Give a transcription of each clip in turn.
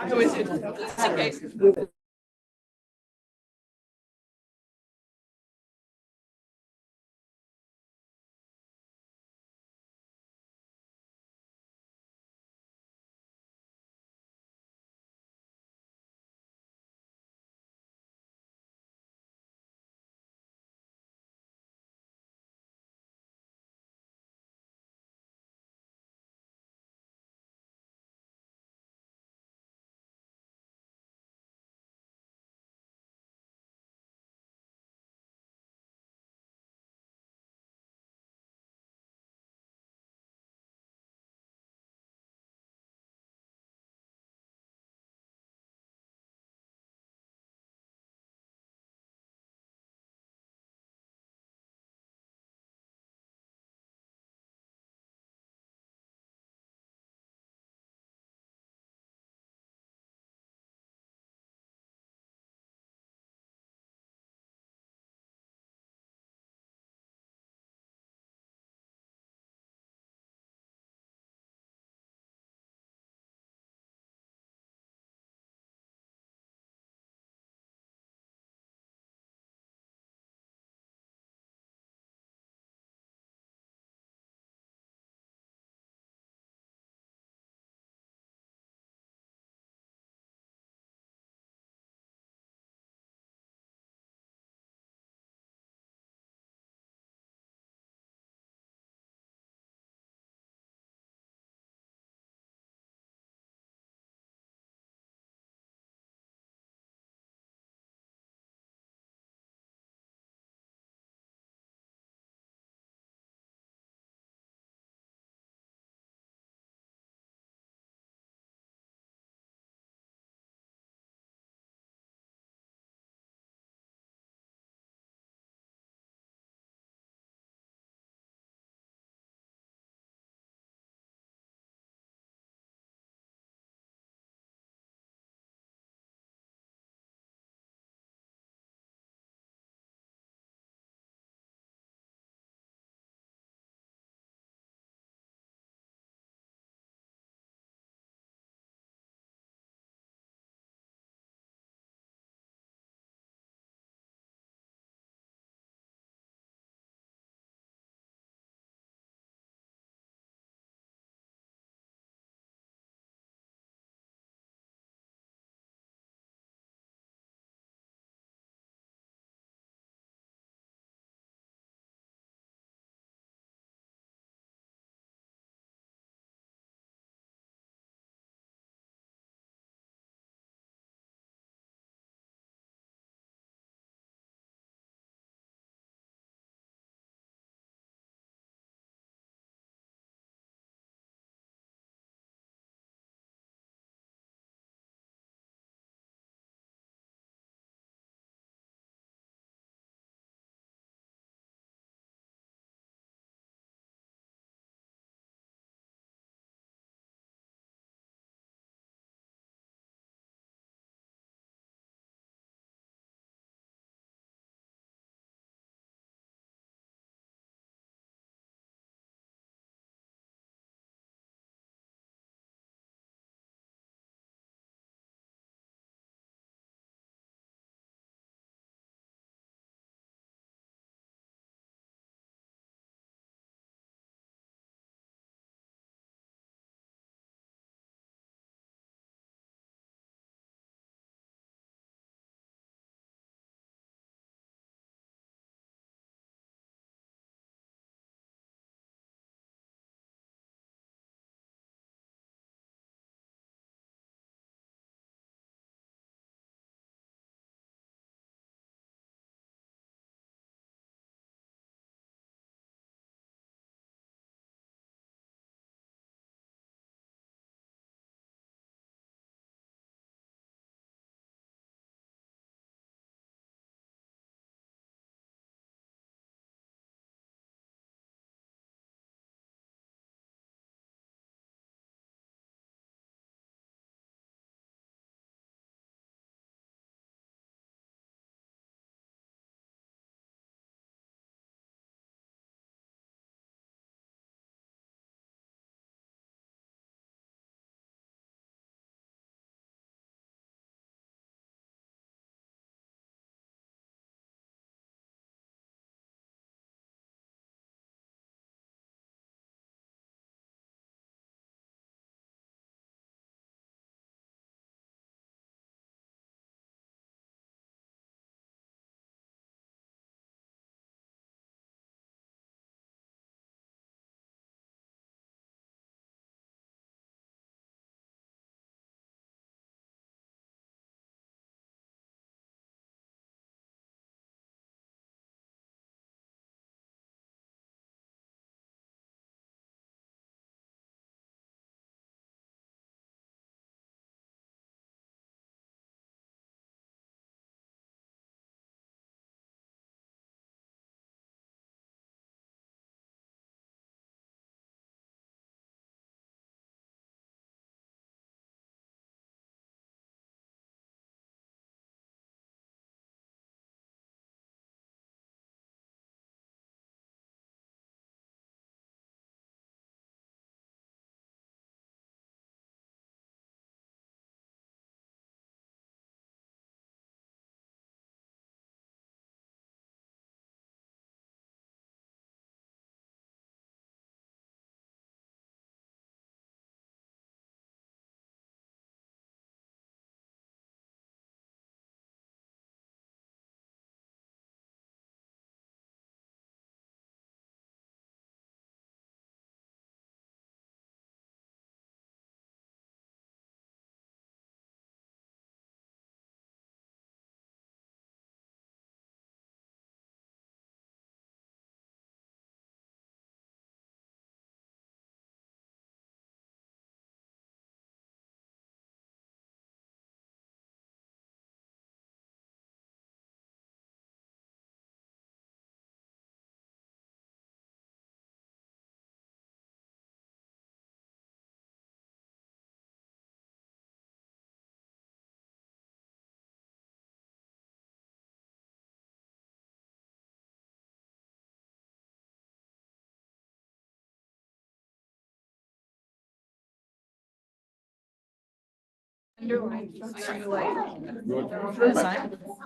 Who is it? Just in case.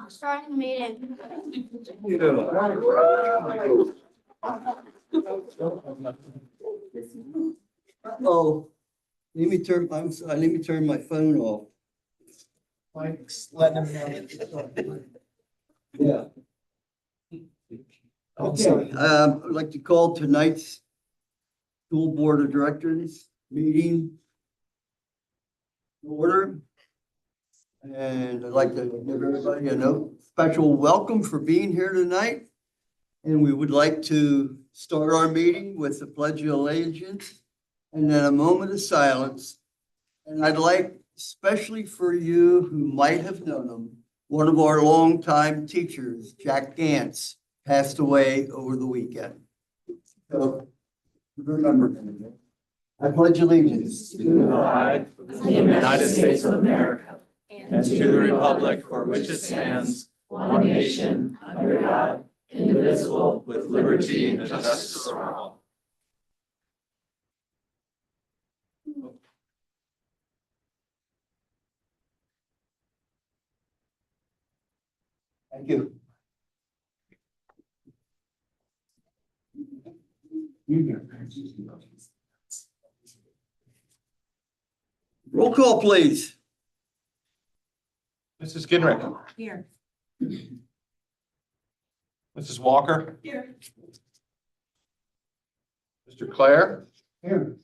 Starting the meeting. Oh, let me turn, I'm sorry, let me turn my phone off. Mike's letting him know. Yeah. Okay, I'd like to call tonight's school board of directors meeting to order. And I'd like to give everybody a special welcome for being here tonight. And we would like to start our meeting with the Pledge of Allegiance and then a moment of silence. And I'd like, especially for you who might have known him, one of our longtime teachers, Jack Gantz, passed away over the weekend. So remember him. I pledge allegiance To the flag of the United States of America and to the republic for which it stands, one nation, under God, indivisible, with liberty and justice for all. Thank you. Roll call, please. Mrs. Ginrick. Here. Mrs. Walker. Here. Mr. Claire. Here.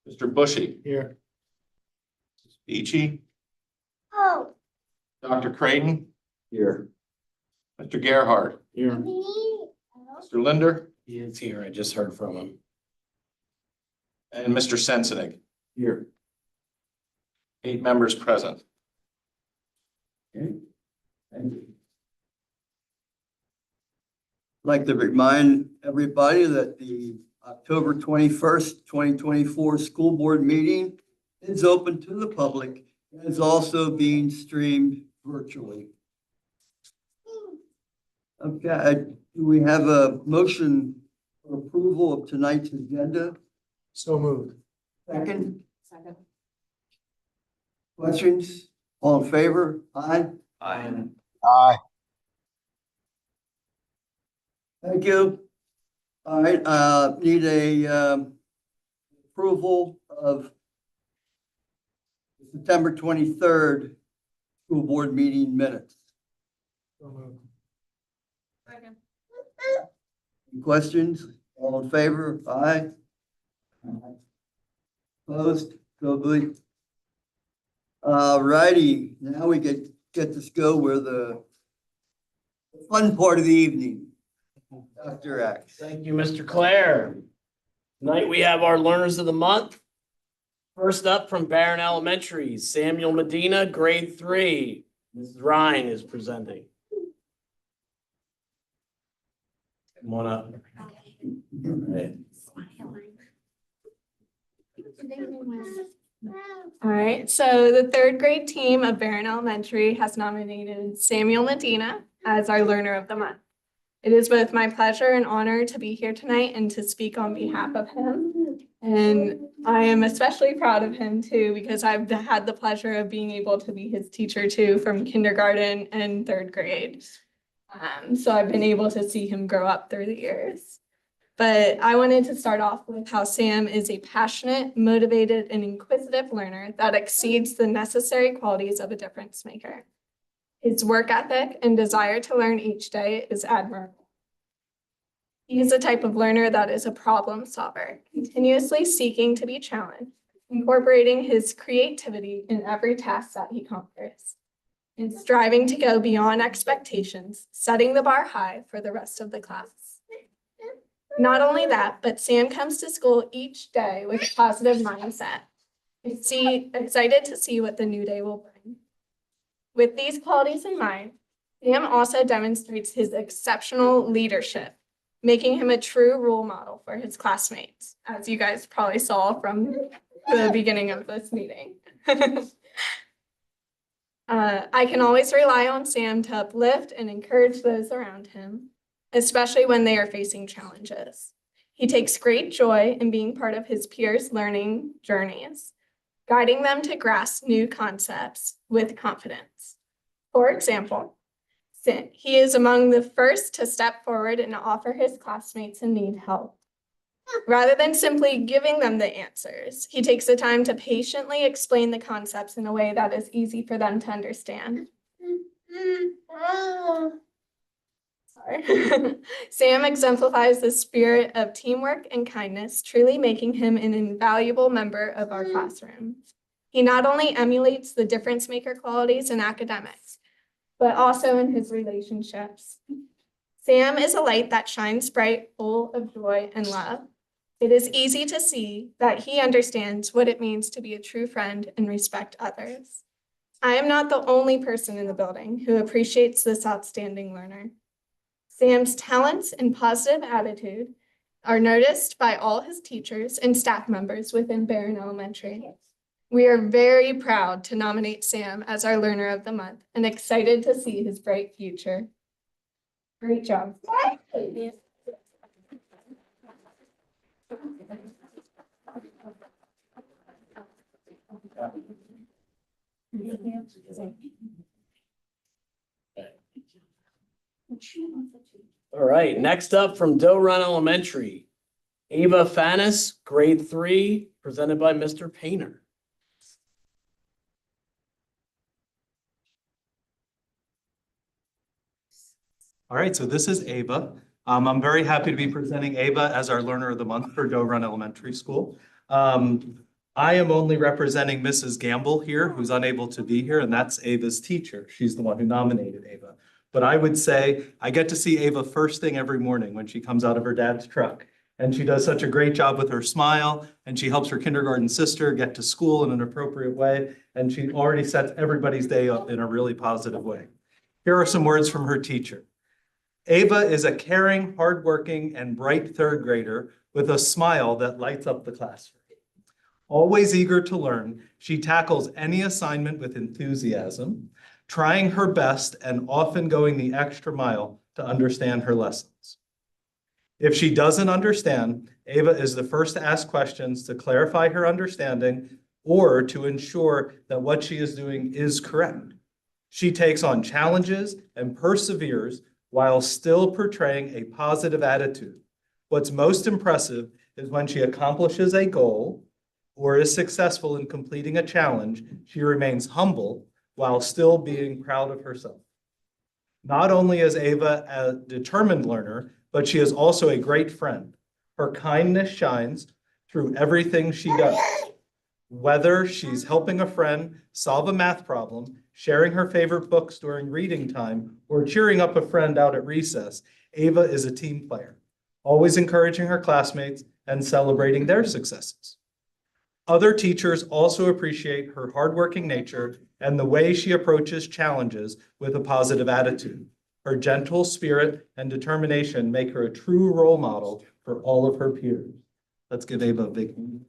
Mr. Bushy. Here. Mrs. Beachy. Oh. Dr. Creighton. Here. Mr. Gerhart. Here. Mr. Linder. He is here. I just heard from him. And Mr. Sensenig. Here. 8 members present. Okay. Thank you. I'd like to remind everybody that the October 21st, 2024 school board meeting is open to the public and is also being streamed virtually. Okay, do we have a motion for approval of tonight's agenda? So moved. Second, Second. questions? All in favor? Aye. Aye. Thank you. All right, need a approval of September 23rd school board meeting minutes. So moved. Second. Any questions? All in favor? Aye. Opposed? So good. Righty, now we get to go where the fun part of the evening. Dr. X. Thank you, Mr. Claire. Tonight we have our learners of the month. First up from Barron Elementary, Samuel Medina, grade 3. Mrs. Ryan is presenting. Come on up. All right, so the third grade team of Barron Elementary has nominated Samuel Medina as our learner of the month. It is both my pleasure and honor to be here tonight and to speak on behalf of him. And I am especially proud of him too, because I've had the pleasure of being able to be his teacher too from kindergarten and third grade. So I've been able to see him grow up through the years. But I wanted to start off with how Sam is a passionate, motivated, and inquisitive learner that exceeds the necessary qualities of a difference maker. His work ethic and desire to learn each day is admirable. He is a type of learner that is a problem solver, continuously seeking to be challenged, incorporating his creativity in every task that he conquers, and striving to go beyond expectations, setting the bar high for the rest of the class. Not only that, but Sam comes to school each day with a positive mindset. Excited to see what the new day will bring. With these qualities in mind, Sam also demonstrates his exceptional leadership, making him a true role model for his classmates, as you guys probably saw from the beginning of this meeting. I can always rely on Sam to uplift and encourage those around him, especially when they are facing challenges. He takes great joy in being part of his peers' learning journeys, guiding them to grasp new concepts with confidence. For example, he is among the first to step forward and offer his classmates in need help. Rather than simply giving them the answers, he takes the time to patiently explain the concepts in a way that is easy for them to understand. Sorry. Sam exemplifies the spirit of teamwork and kindness, truly making him an invaluable member of our classroom. He not only emulates the difference maker qualities in academics, but also in his relationships. Sam is a light that shines bright, full of joy and love. It is easy to see that he understands what it means to be a true friend and respect others. I am not the only person in the building who appreciates this outstanding learner. Sam's talents and positive attitude are noticed by all his teachers and staff members within Barron Elementary. We are very proud to nominate Sam as our Learner of the Month and excited to see his bright future. Great job. All right, next up from Doe Run Elementary, Ava Fanis, grade 3, presented by Mr. Painter. All right, so this is Ava. I'm very happy to be presenting Ava as our Learner of the Month for Doe Run Elementary School. I am only representing Mrs. Gamble here, who's unable to be here, and that's Ava's teacher. She's the one who nominated Ava. But I would say I get to see Ava first thing every morning when she comes out of her dad's truck. And she does such a great job with her smile, and she helps her kindergarten sister get to school in an appropriate way. And she already sets everybody's day up in a really positive way. Here are some words from her teacher. Ava is a caring, hardworking, and bright third grader with a smile that lights up the classroom. Always eager to learn, she tackles any assignment with enthusiasm, trying her best and often going the extra mile to understand her lessons. If she doesn't understand, Ava is the first to ask questions to clarify her understanding or to ensure that what she is doing is correct. She takes on challenges and perseveres while still portraying a positive attitude. What's most impressive is when she accomplishes a goal or is successful in completing a challenge, she remains humble while still being proud of herself. Not only is Ava a determined learner, but she is also a great friend. Her kindness shines through everything she does. Whether she's helping a friend solve a math problem, sharing her favorite books during reading time, or cheering up a friend out at recess, Ava is a team player, always encouraging her classmates and celebrating their successes. Other teachers also appreciate her hardworking nature and the way she approaches challenges with a positive attitude. Her gentle spirit and determination make her a true role model for all of her peers. Let's give Ava a big hand.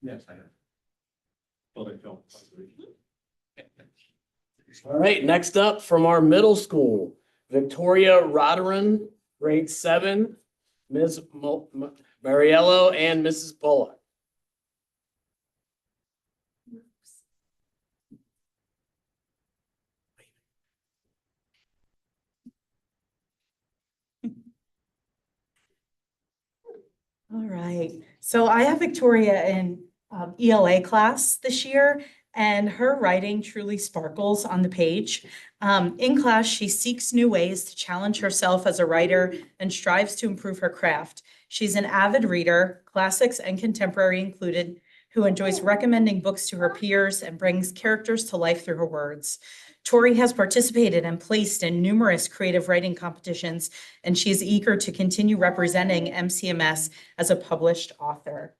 Yes, I have. All right, next up from our middle school, Victoria Roderin, grade 7, Ms. Mariello and Mrs. Bullock. All right, so I have Victoria in ELA class this year, and her writing truly sparkles on the page. In class, she seeks new ways to challenge herself as a writer and strives to improve her craft. She's an avid reader, classics and contemporary included, who enjoys recommending books to her peers and brings characters to life through her words. Tori has participated and placed in numerous creative writing competitions, and she is eager to continue representing MCMS as a published author.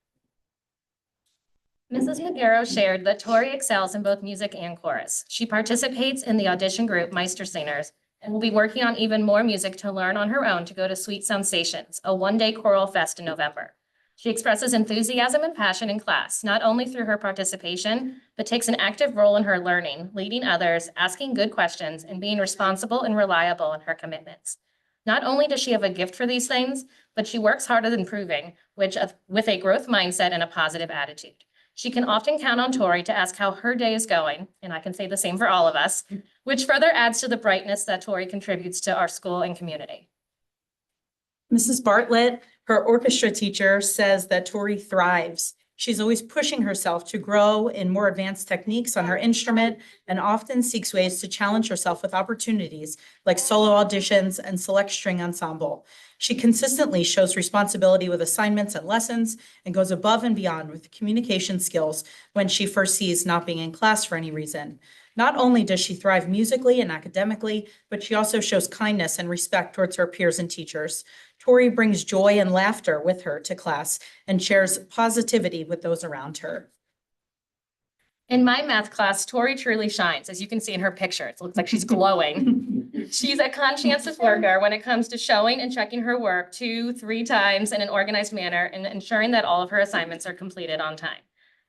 Mrs. Magaro shared that Tori excels in both music and chorus. She participates in the audition group Meistersingers and will be working on even more music to learn on her own to go to Sweet Sensations, a one-day choral fest in November. She expresses enthusiasm and passion in class, not only through her participation, but takes an active role in her learning, leading others, asking good questions, and being responsible and reliable in her commitments. Not only does she have a gift for these things, but she works hard at improving, with a growth mindset and a positive attitude. She can often count on Tori to ask how her day is going, and I can say the same for all of us, which further adds to the brightness that Tori contributes to our school and community. Mrs. Bartlett, her orchestra teacher, says that Tori thrives. She's always pushing herself to grow in more advanced techniques on her instrument and often seeks ways to challenge herself with opportunities like solo auditions and select string ensemble. She consistently shows responsibility with assignments and lessons and goes above and beyond with communication skills when she foresees not being in class for any reason. Not only does she thrive musically and academically, but she also shows kindness and respect towards her peers and teachers. Tori brings joy and laughter with her to class and shares positivity with those around her. In my math class, Tori truly shines, as you can see in her picture. It looks like she's glowing. She's a conscientious worker when it comes to showing and checking her work 2-3 times in an organized manner and ensuring that all of her assignments are completed on time.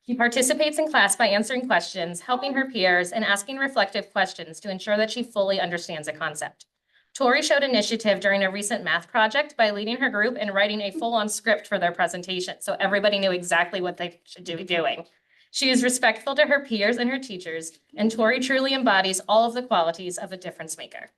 She participates in class by answering questions, helping her peers, and asking reflective questions to ensure that she fully understands a concept. Tori showed initiative during a recent math project by leading her group and writing a full-on script for their presentation, so everybody knew exactly what they should be doing. She is respectful to her peers and her teachers, and Tori truly embodies all of the qualities of a difference maker.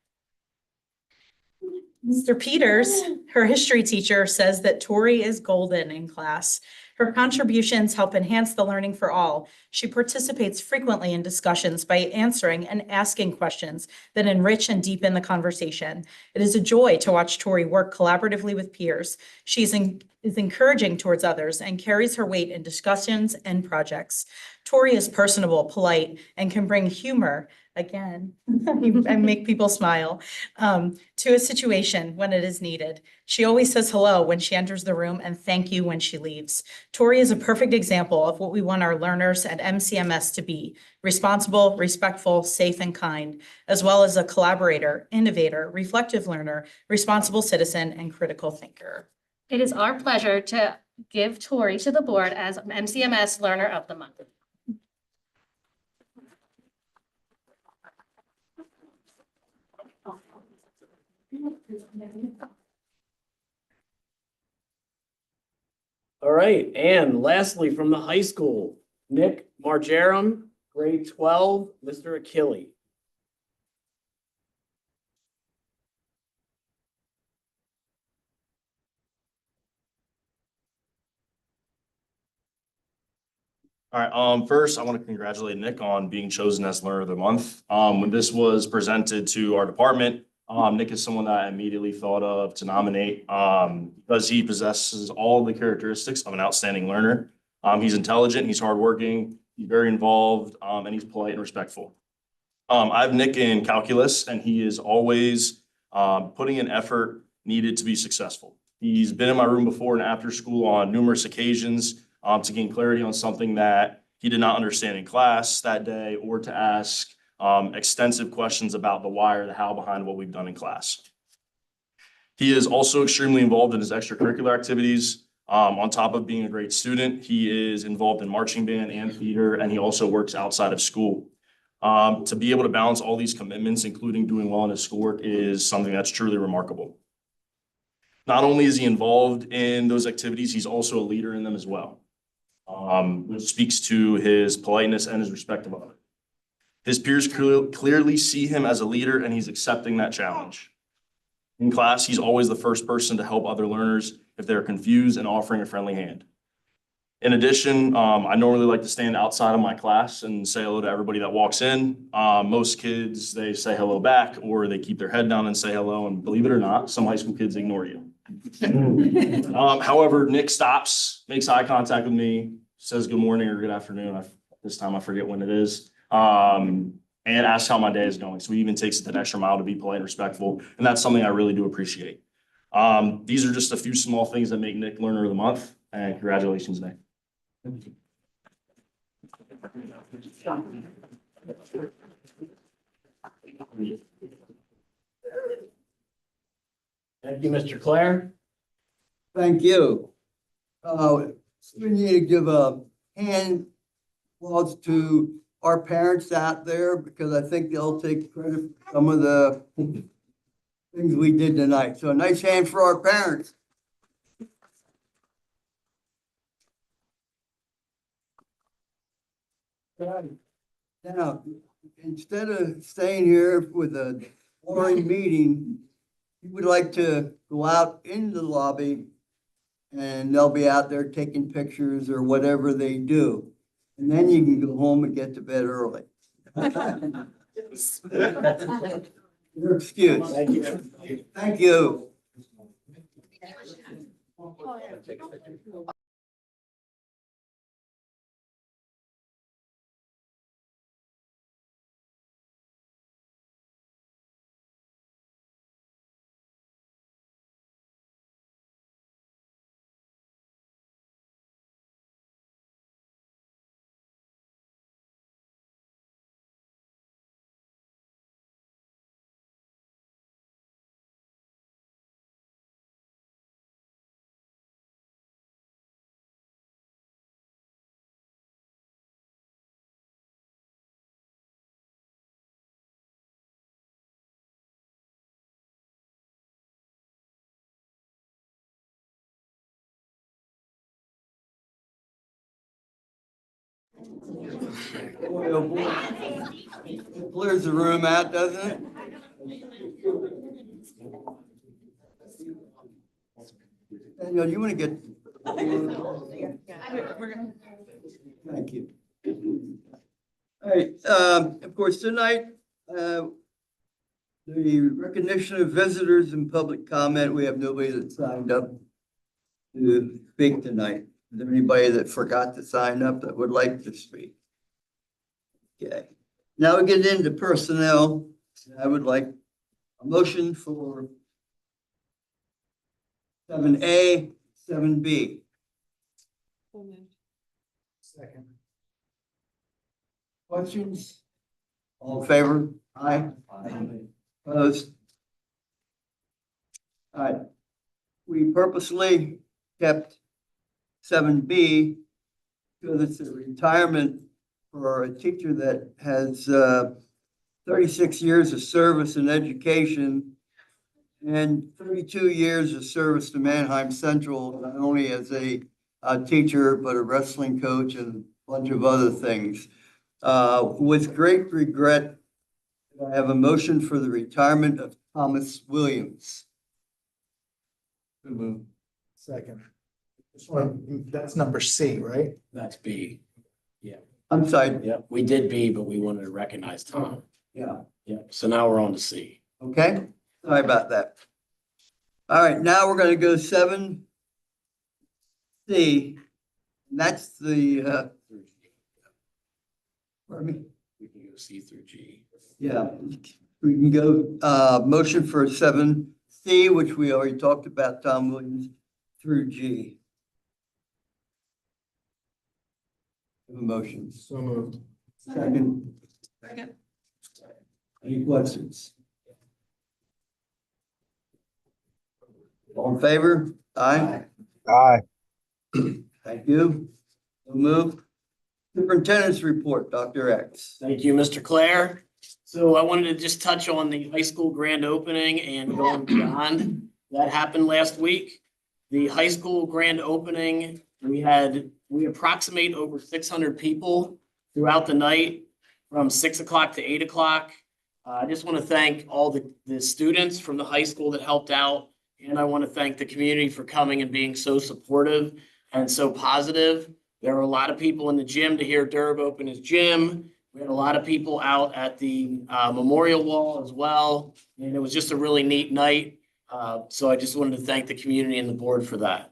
Mr. Peters, her history teacher, says that Tori is golden in class. Her contributions help enhance the learning for all. She participates frequently in discussions by answering and asking questions that enrich and deepen the conversation. It is a joy to watch Tori work collaboratively with peers. She is encouraging towards others and carries her weight in discussions and projects. Tori is personable, polite, and can bring humor, again, and make people smile, to a situation when it is needed. She always says hello when she enters the room and thank you when she leaves. Tori is a perfect example of what we want our learners at MCMS to be: responsible, respectful, safe, and kind, as well as a collaborator, innovator, reflective learner, responsible citizen, and critical thinker. It is our pleasure to give Tori to the board as MCMS Learner of the Month. All right, and lastly, from the high school, Nick Margerum, grade 12, Mr. Achille. All right, first, I want to congratulate Nick on being chosen as Learner of the Month. When this was presented to our department, Nick is someone that I immediately thought of to nominate because he possesses all the characteristics of an outstanding learner. He's intelligent, he's hardworking, he's very involved, and he's polite and respectful. I have Nick in calculus, and he is always putting in effort needed to be successful. He's been in my room before and after school on numerous occasions to gain clarity on something that he did not understand in class that day, or to ask extensive questions about the why or the how behind what we've done in class. He is also extremely involved in his extracurricular activities. On top of being a great student, he is involved in marching band and theater, and he also works outside of school. To be able to balance all these commitments, including doing well in his schoolwork, is something that's truly remarkable. Not only is he involved in those activities, he's also a leader in them as well, which speaks to his politeness and his respect of others. His peers clearly see him as a leader, and he's accepting that challenge. In class, he's always the first person to help other learners if they're confused and offering a friendly hand. In addition, I normally like to stand outside of my class and say hello to everybody that walks in. Most kids, they say hello back, or they keep their head down and say hello, and believe it or not, some high school kids ignore you. However, Nick stops, makes eye contact with me, says good morning or good afternoon. This time I forget when it is. And asks how my day is going. So he even takes it an extra mile to be polite and respectful. And that's something I really do appreciate. These are just a few small things that make Nick Learner of the Month. And congratulations, Nick. Thank you, Mr. Claire. Thank you. We need to give a hand applause to our parents out there, because I think they'll take credit for some of the things we did tonight. So a nice hand for our parents. Now, instead of staying here with a boring meeting, we would like to go out in the lobby and they'll be out there taking pictures or whatever they do. And then you can go home and get to bed early. Your excuse. Thank you. Thank you. Boy, oh boy. It clears the room out, doesn't it? Daniel, you want to get? Thank you. All right, of course, tonight, the recognition of visitors and public comment, we have nobody that signed up to speak tonight. Is there anybody that forgot to sign up that would like to speak? Okay, now we get into personnel. I would like a motion for 7A, 7B. Second. Questions? All in favor? Aye. Opposed? All right. We purposely kept 7B because it's a retirement for a teacher that has 36 years of service in education and 32 years of service to Manheim Central, not only as a teacher, but a wrestling coach and a bunch of other things. With great regret, I have a motion for the retirement of Thomas Williams. Second. This one, that's number C, right? That's B. I'm sorry, Yep, we did B, but we wanted to recognize Tom. yeah, Yep, so now we're on to C. okay, sorry about that. All right, now we're gonna go 7C. And that's the, pardon me? We can go C through G. Yeah, we can go, motion for 7C, which we already talked about, Tom Williams, through G. Have a motion. So moved. Second. Second. Any questions? All in favor? Aye. Aye. Thank you. So moved. Superintendent's report, Dr. X. Thank you, Mr. Claire. So I wanted to just touch on the high school grand opening and going beyond. That happened last week. The high school grand opening, we approximate over 600 people throughout the night from 6 o'clock to 8 o'clock. I just want to thank all the students from the high school that helped out. And I want to thank the community for coming and being so supportive and so positive. There were a lot of people in the gym to hear Derb open his gym. We had a lot of people out at the memorial wall as well. And it was just a really neat night. So I just wanted to thank the community and the board for that.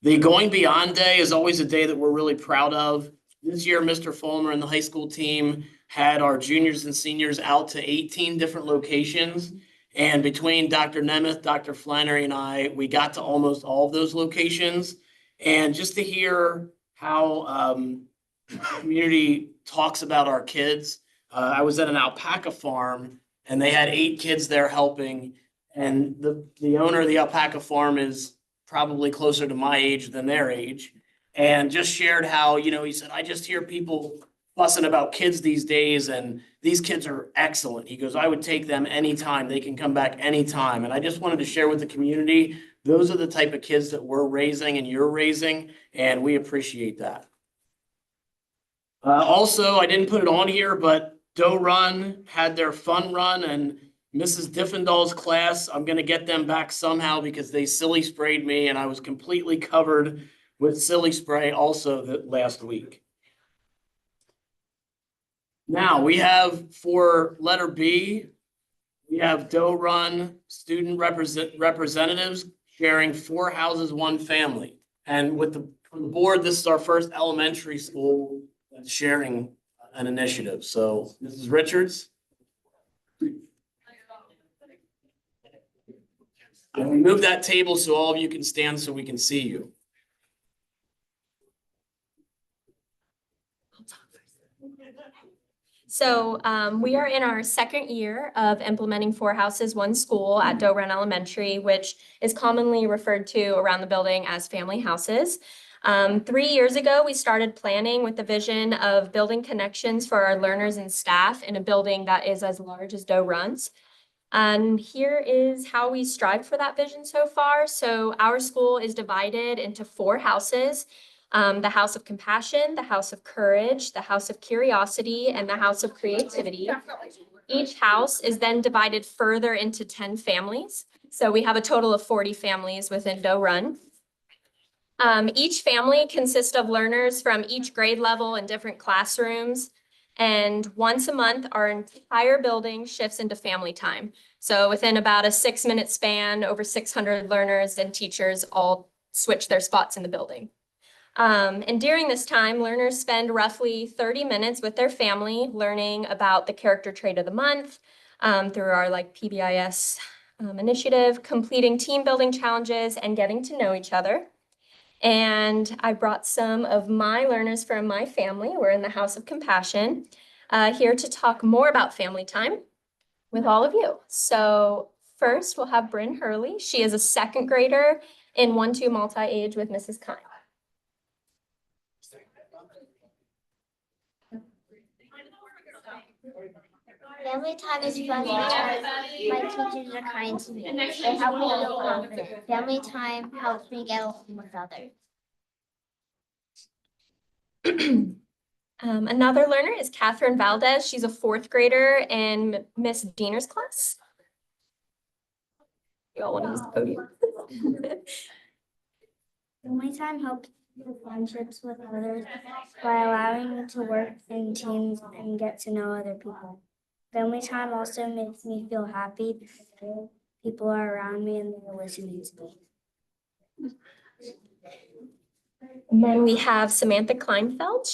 The Going Beyond Day is always a day that we're really proud of. This year, Mr. Fulmer and the high school team had our juniors and seniors out to 18 different locations. And between Dr. Nemeth, Dr. Flannery, and I, we got to almost all of those locations. And just to hear how the community talks about our kids. I was at an alpaca farm and they had 8 kids there helping. And the owner of the alpaca farm is probably closer to my age than their age. And just shared how, he said, I just hear people fussing about kids these days, and these kids are excellent. He goes, I would take them anytime. They can come back anytime. And I just wanted to share with the community, those are the type of kids that we're raising and you're raising, and we appreciate that. Also, I didn't put it on here, but Doe Run had their fun run, and Mrs. Diffendahl's class, I'm gonna get them back somehow because they silly sprayed me and I was completely covered with silly spray also last week. Now we have for letter B, we have Doe Run student representatives sharing 4 houses, 1 family. And with the board, this is our first elementary school that's sharing an initiative. So Mrs. Richards. And we move that table so all of you can stand so we can see you. So we are in our second year of implementing 4 houses, 1 school at Doe Run Elementary, which is commonly referred to around the building as family houses. 3 years ago, we started planning with the vision of building connections for our learners and staff in a building that is as large as Doe Run's. And here is how we strive for that vision so far. So our school is divided into 4 houses. The House of Compassion, the House of Courage, the House of Curiosity, and the House of Creativity. Each house is then divided further into 10 families. So we have a total of 40 families within Doe Run. Each family consists of learners from each grade level in different classrooms. And once a month, our entire building shifts into family time. So within about a 6-minute span, over 600 learners and teachers all switch their spots in the building. And during this time, learners spend roughly 30 minutes with their family learning about the character trait of the month through our PBIS initiative, completing team building challenges and getting to know each other. And I brought some of my learners from my family. We're in the House of Compassion here to talk more about family time with all of you. So first we'll have Bryn Hurley. She is a 2nd grader in 1-2 multi-age with Mrs. Kine. Family time is fun because my teachers are kind to me. They help me feel confident. Family time helps me get along with others. Another learner is Catherine Valdez. She's a 4th grader in Miss Diener's class. You all want to use the podium. Family time helps with friendships with others by allowing me to work in teams and get to know other people. Family time also makes me feel happy because people are around me and they're listening to me. And then we have Samantha Kleinfelter.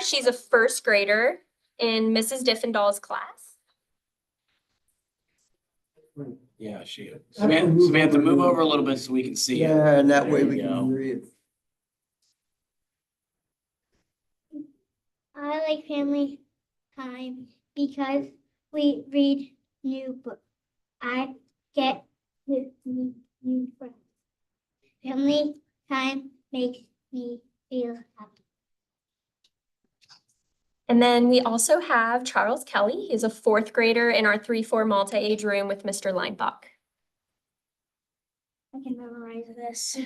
She's a 1st grader in Mrs. Diffendahl's class. Yeah, she is. Samantha, move over a little bit so we can see you. Yeah, and that way There we you can go. hear you. I like family time because we read new books. I get to meet new friends. Family time makes me feel happy. And then we also have Charles Kelly. He's a 4th grader in our 3-4 multi-age room with Mr. Leinbach. I can memorize this.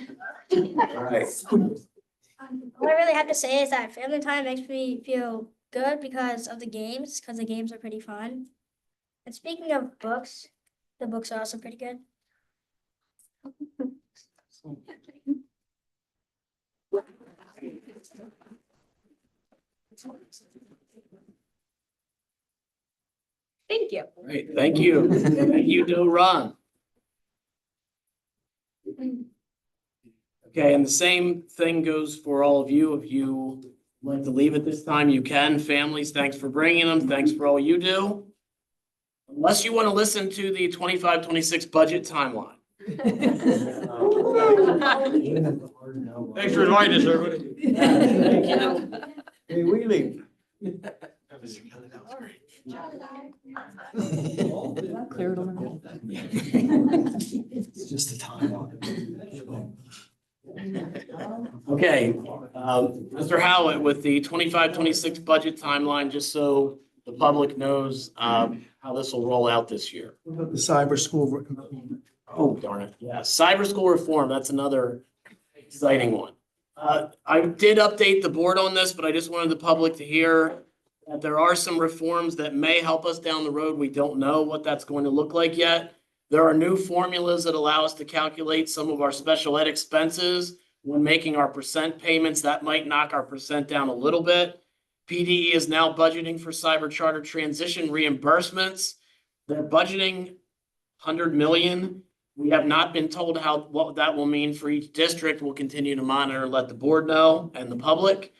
All right. All I really have to say is that family time makes me feel good because of the games are pretty fun. And speaking of books, the books are also pretty good. Thank you. Great, thank you. Thank you, Doe Run. Okay, and the same thing goes for all of you. If you like to leave at this time, you can. Families, thanks for bringing them. Thanks for all you do. Unless you want to listen to the 25-26 budget timeline. Thanks for inviting us, everybody. Thank you. Hey, we leave. Cleared them. It's just the time. Okay, Mr. Howitt, with the 25-26 budget timeline, just so the public knows, how this will roll out this year. What about the cyber school? Oh, darn it. Yeah, cyber school reform, that's another exciting one. I did update the board on this, but I just wanted the public to hear that there are some reforms that may help us down the road. We don't know what that's going to look like yet. There are new formulas that allow us to calculate some of our special ed expenses when making our percent payments. That might knock our percent down a little bit. PDE is now budgeting for cyber charter transition reimbursements. They're budgeting 100 million. We have not been told what that will mean for each district. We'll continue to monitor and let the board know and the public.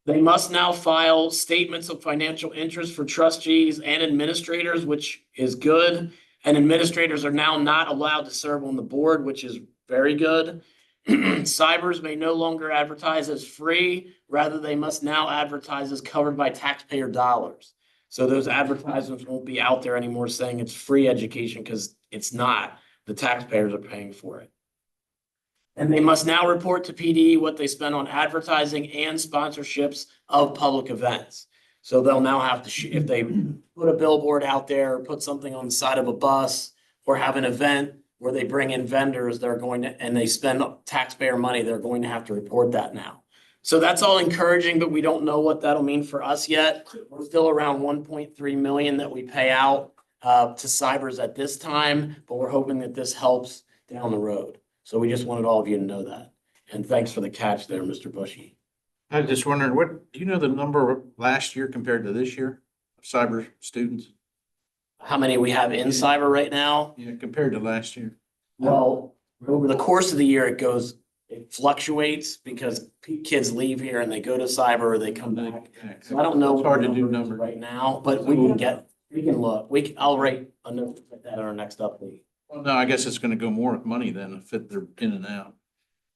They must now file statements of financial interest for trustees and administrators, which is good. And administrators are now not allowed to serve on the board, which is very good. Cybers may no longer advertise as free. Rather, they must now advertise as covered by taxpayer dollars. So those advertisements won't be out there anymore saying it's free education, because it's not. The taxpayers are paying for it. And they must now report to PDE what they spend on advertising and sponsorships of public events. So they'll now have to, if they put a billboard out there, or put something on the side of a bus, or have an event where they bring in vendors, they're going to, and they spend taxpayer money, they're going to have to report that now. So that's all encouraging, but we don't know what that'll mean for us yet. We're still around 1.3 million that we pay out to cybers at this time, but we're hoping that this helps down the road. So we just wanted all of you to know that. And thanks for the catch there, Mr. Bushy. I was just wondering, do you know the number last year compared to this year of cyber students? How many we have in cyber right now? Yeah, compared to last year. Well, over the course of the year, it fluctuates because kids leave here and they go to cyber or they come back. So I don't know. It's hard to do what the numbers right now, but we can look. I'll write a note like that in our next update. Well, no, I guess it's gonna go more with money than if they're in and out.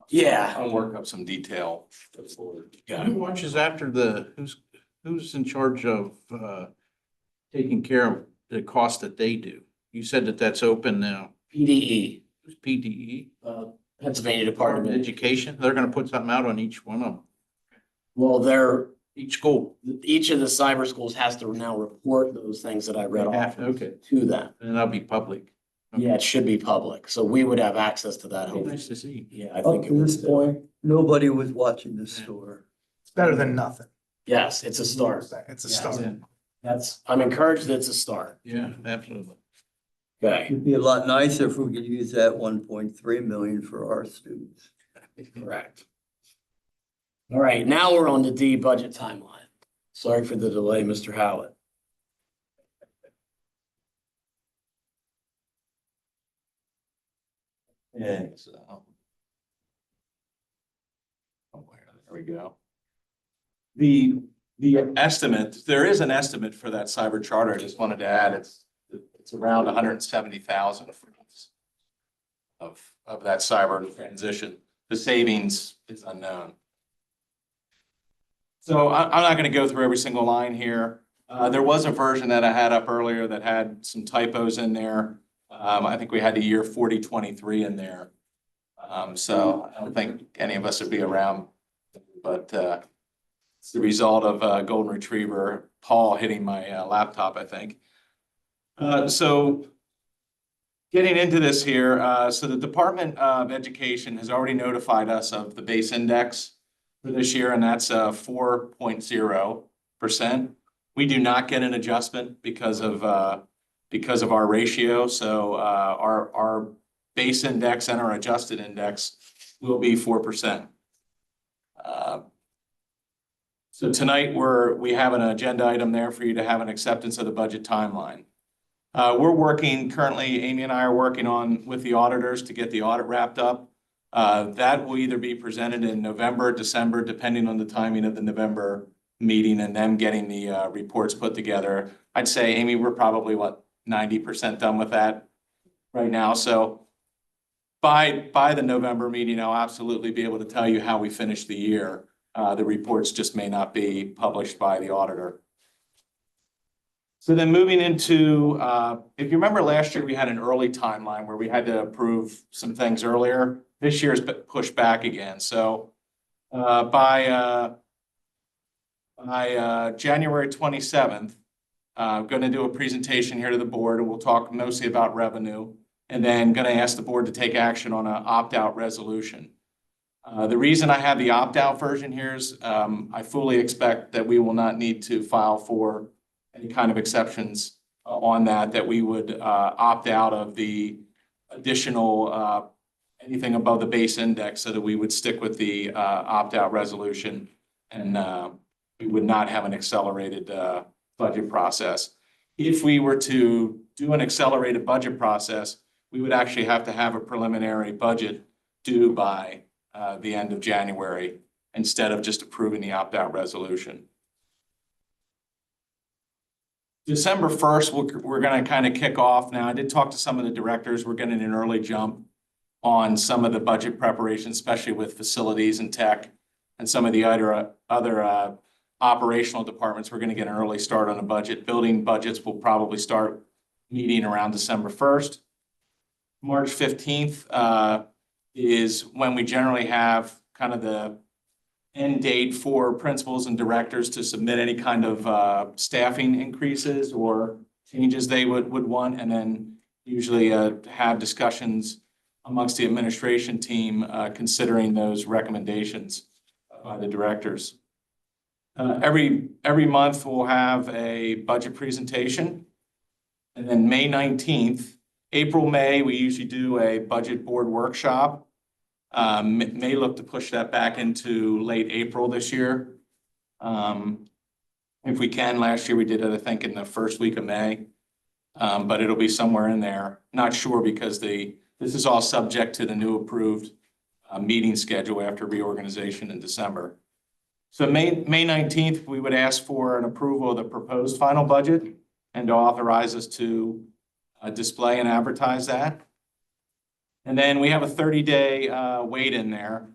Yeah. I'll work up some detail. Who watches after who's in charge of taking care of the cost that they do? You said that that's open now. PDE, Who's PDE? Pennsylvania Department of Education. Education? They're gonna put something out on each one of them, Well, each school. each of the cyber schools has to now report those things that I read off Okay, to them. and that'll be public. Yeah, it should be public. So we would have access to that. hopefully. Nice to see. Yeah, I Up think it to this was. point, nobody was watching this store. It's better than nothing. Yes, it's a start. It's a Yeah. start. I'm encouraged that it's a start. Yeah, absolutely. Okay, It'd be a lot nicer if we could use that 1.3 million for our students. correct. All right, now we're on the D budget timeline. Sorry for the delay, Mr. Howard. Yeah, so. There we go. The estimate, there is an estimate for that cyber charter. I just wanted to add, it's around 170,000 of that cyber transition. The savings is unknown. So I'm not going to go through every single line here. There was a version that I had up earlier that had some typos in there. I think we had the year 4023 in there. So I don't think any of us would be around, but it's the result of a golden retriever, Paul, hitting my laptop, I think. So getting into this here, so the Department of Education has already notified us of the base index for this year, and that's 4.0%. We do not get an adjustment because of our ratio. So our base index and our adjusted index will be 4%. So tonight we have an agenda item there for you to have an acceptance of the budget timeline. We're working currently, Amy and I are working with the auditors to get the audit wrapped up. That will either be presented in November, December, depending on the timing of the November meeting and them getting the reports put together. I'd say, Amy, we're probably 90% done with that right now. So by the November meeting, I'll absolutely be able to tell you how we finished the year. The reports just may not be published by the auditor. So then moving into, if you remember last year, we had an early timeline where we had to approve some things earlier. This year's pushed back again. So By January 27th, I'm going to do a presentation here to the board, and we'll talk mostly about revenue, and then going to ask the board to take action on an opt-out resolution. The reason I have the opt-out version here is I fully expect that we will not need to file for any kind of exceptions on that we would opt out of the additional anything above the base index, so that we would stick with the opt-out resolution, and we would not have an accelerated budget process. If we were to do an accelerated budget process, we would actually have to have a preliminary budget due by the end of January instead of just approving the opt-out resolution. December 1st, we're going to kind of kick off. Now, I did talk to some of the directors. We're getting an early jump on some of the budget preparation, especially with facilities and tech and some of the other operational departments. We're going to get an early start on the budget. Building budgets will probably start meeting around December 1st. March 15th is when we generally have kind of the end date for principals and directors to submit any kind of staffing increases or changes they would want, and then usually have discussions amongst the administration team considering those recommendations by the directors. Every month we'll have a budget presentation, and then May 19th, April, May, we usually do a budget board workshop. May look to push that back into late April this year. If we can. Last year we did it, I think, in the first week of May, but it'll be somewhere in there. Not sure, because this is all subject to the new approved meeting schedule after reorganization in December. So May 19th, we would ask for an approval of the proposed final budget and to authorize us to display and advertise that. And then we have a 30-day wait in there.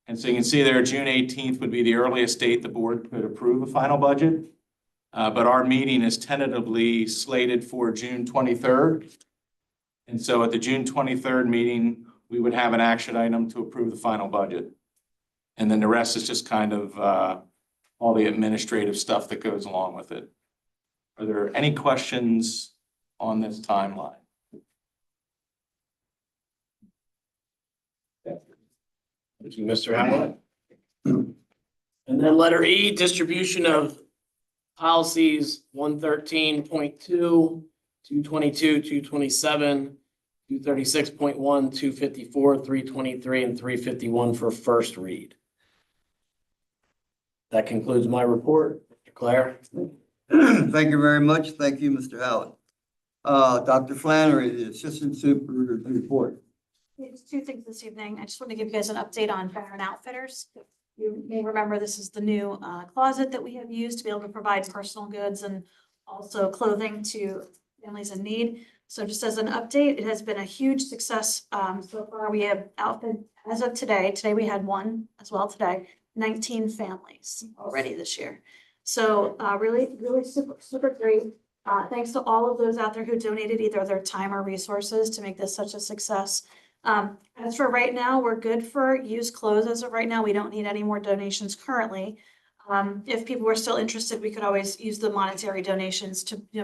And so you can see there, June 18th would be the earliest date the board could approve a final budget. But our meeting is tentatively slated for June 23rd. And so at the June 23rd meeting, we would have an action item to approve the final budget. And then the rest is just kind of all the administrative stuff that goes along with it. Are there any questions on this timeline? Thank you, Mr. Howard. And then letter E, distribution of policies 113.2, 222, 227, 236.1, 254, 323, and 351 for first read. That concludes my report. Dr. Claire? Thank you very much. Thank you, Mr. Howard. Dr. Flannery, the Assistant Superintendent, report. There's two things this evening. I just want to give you guys an update on Barron Outfitters. You may remember this is the new closet that we have used to be able to provide personal goods and also clothing to families in need. So just as an update, it has been a huge success. So far we have outfit as of today. Today we had one as well today, 19 families already this year. So really super great. Thanks to all of those out there who donated either their time or resources to make this such a success. As for right now, we're good for used clothes. As of right now, we don't need any more donations currently. If people were still interested, we could always use the monetary donations to be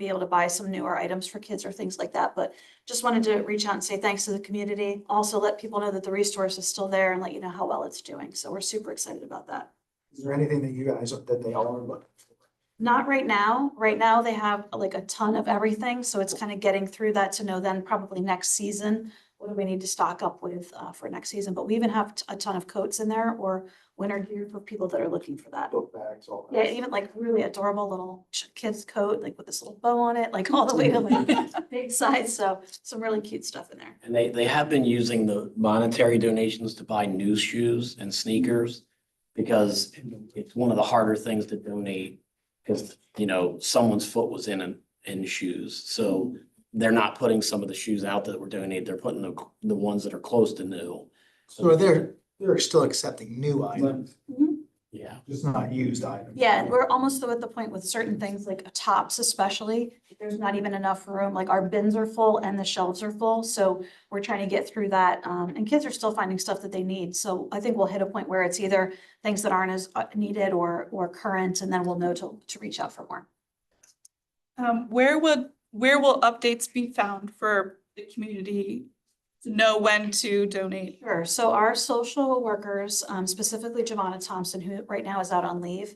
able to buy some newer items for kids or things like that. But just wanted to reach out and say thanks to the community. Also let people know that the resource is still there and let you know how well it's doing. So we're super excited about that. Is there anything that you guys, that they all are looking for? Not right now. Right now, they have like a ton of everything. So it's kind of getting through that to know then probably next season, what do we need to stock up with for next season? But we even have a ton of coats in there or winter gear for people that are looking for that. Book bags, all Yeah, that. even like really adorable little kid's coat, like with this little bow on it, like all the way to like a big size. So some really cute stuff in there. And they have been using the monetary donations to buy new shoes and sneakers, because it's one of the harder things to donate, because, someone's foot was in shoes. So they're not putting some of the shoes out that were donated. They're putting the ones that are close to new. So they're still accepting new items. Mm-hmm. Yeah. Just not used items. Yeah, we're almost at the point with certain things like tops especially, there's not even enough room, like our bins are full and the shelves are full, so we're trying to get through that. And kids are still finding stuff that they need, so I think we'll hit a point where it's either things that aren't as needed or current, and then we'll know to reach out for more. Where will updates be found for the community to know when to donate? Sure, so our social workers, specifically Giovanna Thompson, who right now is out on leave,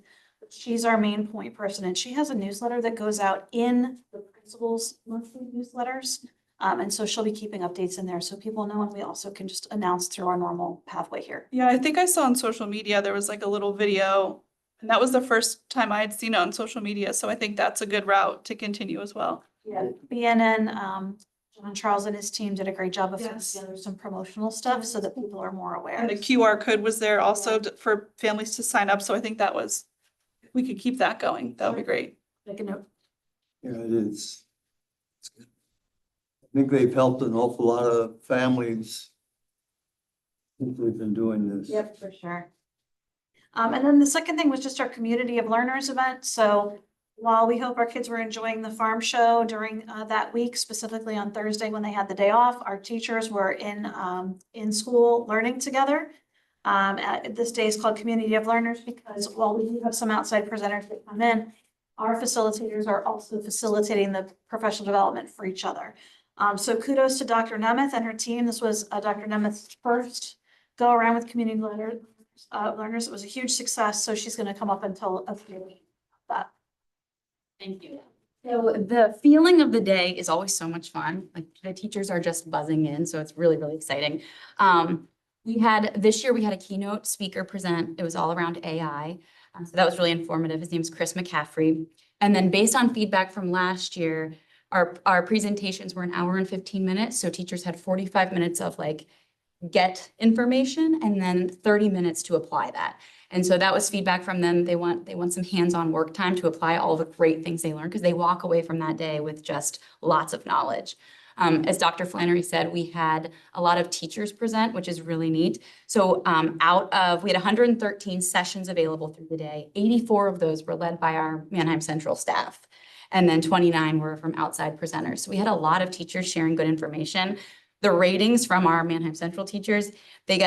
she's our main point person, and she has a newsletter that goes out in the principal's monthly newsletters. And so she'll be keeping updates in there so people know, and we also can just announce through our normal pathway here. Yeah, I think I saw on social media, there was like a little video, and that was the first time I had seen it on social media, so I think that's a good route to continue as well. Yeah, BNN, John Charles and his team did a great job of putting Yes. together some promotional stuff so that people are more aware. And the QR code was there also for families to sign up, so I think we could keep that going, that would be great. Make a note. Yeah, it is. I think they've helped an awful lot of families since we've been doing this. Yep, for sure. And then the second thing was just our Community of Learners event. So while we hope our kids were enjoying the farm show during that week, specifically on Thursday when they had the day off, our teachers were in school learning together. This day is called Community of Learners because while we do have some outside presenters that come in, our facilitators are also facilitating the professional development for each other. So kudos to Dr. Nemeth and her team. This was Dr. Nemeth's first go around with community learners. It was a huge success. So she's going to come up and tell us about that. Thank you. So the feeling of the day is always so much fun. Like the teachers are just buzzing in, so it's really, really exciting. This year we had a keynote speaker present. It was all around AI. So that was really informative. His name's Chris McCaffrey. And then based on feedback from last year, our presentations were 1 hour and 15 minutes. So teachers had 45 minutes of like get information and then 30 minutes to apply that. And so that was feedback from them. They want some hands-on work time to apply all the great things they learned because they walk away from that day with just lots of knowledge. As Dr. Flannery said, we had a lot of teachers present, which is really neat. So we had 113 sessions available through the day. 84 of those were led by our Mannheim Central staff. And then 29 were from outside presenters. So we had a lot of teachers sharing good information. The ratings from our Mannheim Central teachers, they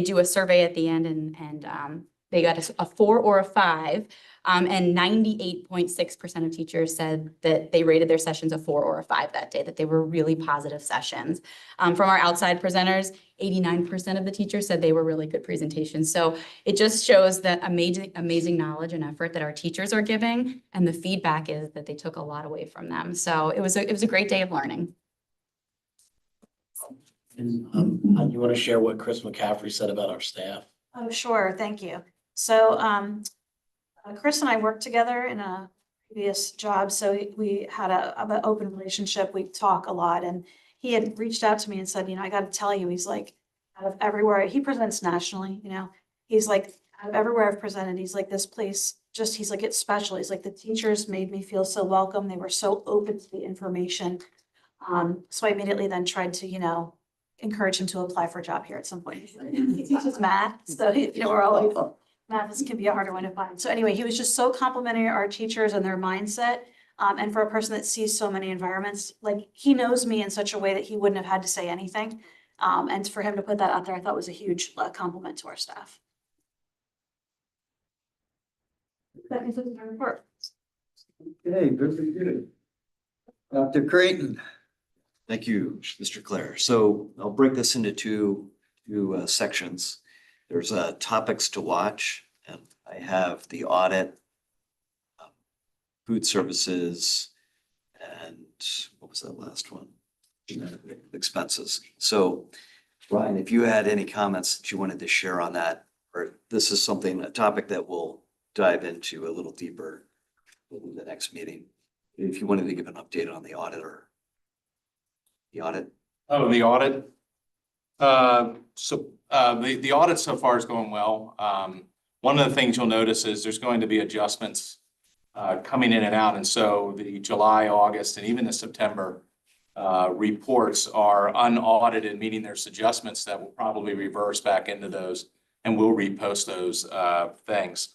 do a survey at the end and they got a 4 or a 5. And 98.6% of teachers said that they rated their sessions a 4 or a 5 that day, that they were really positive sessions. From our outside presenters, 89% of the teachers said they were really good presentations. So it just shows that amazing knowledge and effort that our teachers are giving. And the feedback is that they took a lot away from them. So it was a great day of learning. And you want to share what Chris McCaffrey said about our staff? Oh, sure. Thank you. So Chris and I worked together in a previous job. So we had an open relationship. We talk a lot. And he had reached out to me and said, I got to tell you, he's like, out of everywhere, he presents nationally, he's like, out of everywhere I've presented, he's like, this place he's like, it's special. He's like, the teachers made me feel so welcome. They were so open to the information. So I immediately then tried to, encourage him to apply for a job here at some point. He teaches math, so we're all like, math can be a harder one to find. So anyway, he was just so complimentary of our teachers and their mindset. And for a person that sees so many environments, like he knows me in such a way that he wouldn't have had to say anything. And for him to put that out there, I thought was a huge compliment to our staff. That concludes my report. Okay, very good. Dr. Creighton. Thank you, Mr. Clare. So I'll break this into two sections. There's topics to watch, and I have the audit, food services, and what was that last one? Expenses. So Ryan, if you had any comments that you wanted to share on that, or this is a topic that we'll dive into a little deeper in the next meeting. If you wanted to give an update on the audit or the audit. Oh, the audit. The audit so far is going well. One of the things you'll notice is there's going to be adjustments coming in and out. And so the July, August, and even the September reports are unaudited, meaning there's adjustments that will probably reverse back into those. and we'll repost those things.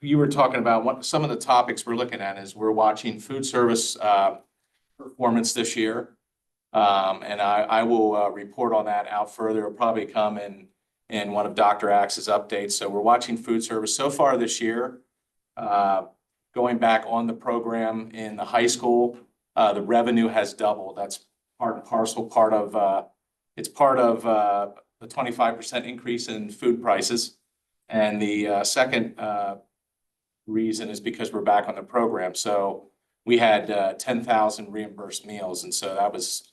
You were talking about some of the topics we're looking at is we're watching food service performance this year. And I will report on that out further. It'll probably come in one of Dr. Axe's updates. So we're watching food service so far this year. Going back on the program in the high school, the revenue has doubled. That's part and parcel, it's part of the 25% increase in food prices. And the second reason is because we're back on the program. So we had 10,000 reimbursed meals. And so that was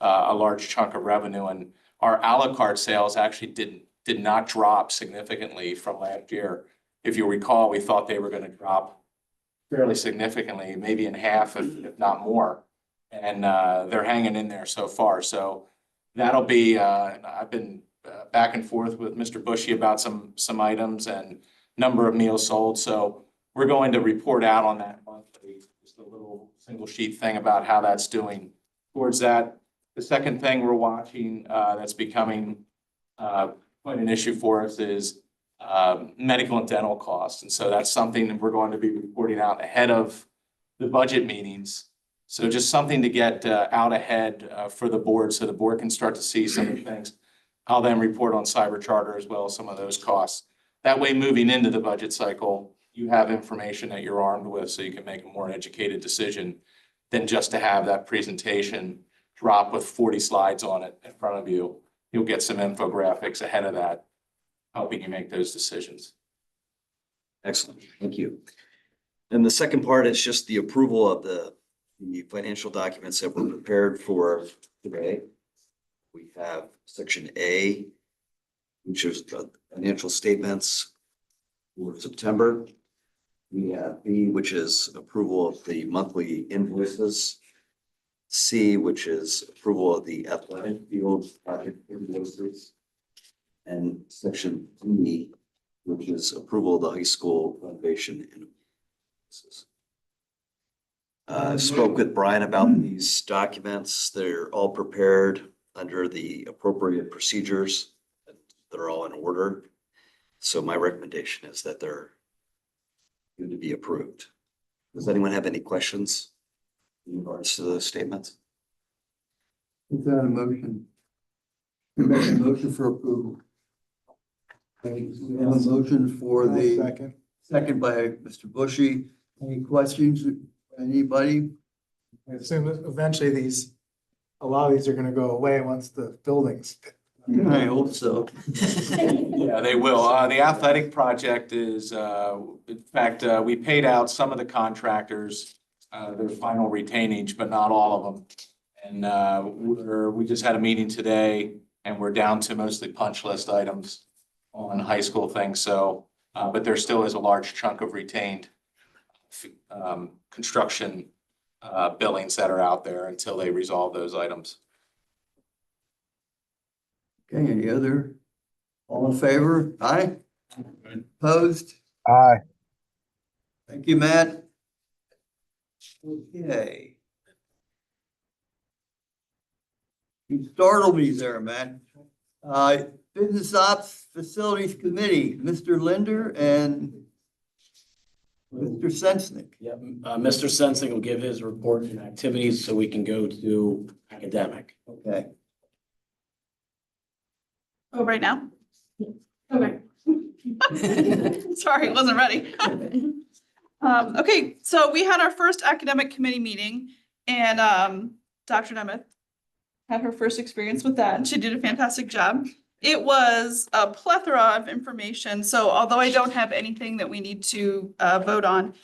a large chunk of revenue. And our a la carte sales actually did not drop significantly from last year. If you recall, we thought they were going to drop fairly significantly, maybe in half, if not more. And they're hanging in there so far. So that'll be, I've been back and forth with Mr. Bushy about some items and number of meals sold. So we're going to report out on that monthly, just a little single sheet thing about how that's doing towards that. The second thing we're watching that's becoming quite an issue for us is medical and dental costs. And so that's something that we're going to be reporting out ahead of the budget meetings. So just something to get out ahead for the board so the board can start to see some of the things. I'll then report on cyber charter as well as some of those costs. That way, moving into the budget cycle, you have information that you're armed with so you can make a more educated decision than just to have that presentation drop with 40 slides on it in front of you. You'll get some infographics ahead of that, helping you make those decisions. Excellent, thank you. And the second part is just the approval of the financial documents that were prepared for today. We have section A, which is the financial statements for September. We have B, which is approval of the monthly invoices. C, which is approval of the athletic field project invoices. And section D, which is approval of the high school renovation invoices. Spoke with Brian about these documents. They're all prepared under the appropriate procedures. They're all in order. So my recommendation is that they're going to be approved. Does anyone have any questions in regards to those statements? Is that a motion? We make a motion for approval. We have a motion for the second by Mr. Bushy. Any questions? Anybody? I assume that eventually a lot of these are gonna go away once the buildings. I hope so. Yeah, they will. The athletic project is, in fact, we paid out some of the contractors their final retainage, but not all of them. And we just had a meeting today and we're down to mostly punch list items on high school things. So, but there still is a large chunk of retained construction billings that are out there until they resolve those items. Okay, any other? All in favor? Aye? Opposed? Aye. Thank you, Matt. Okay. You startled me there, Matt. Business Ops Facilities Committee, Mr. Linder and Mr. Sensnick. Yep, Mr. Sensing will give his report and activities so we can go to academic. Okay. Oh, right now? Okay. Sorry, wasn't ready. Okay, so we had our first academic committee meeting and Dr. Nemeth had her first experience with that and she did a fantastic job. It was a plethora of information. So although I don't have anything that we need to vote on,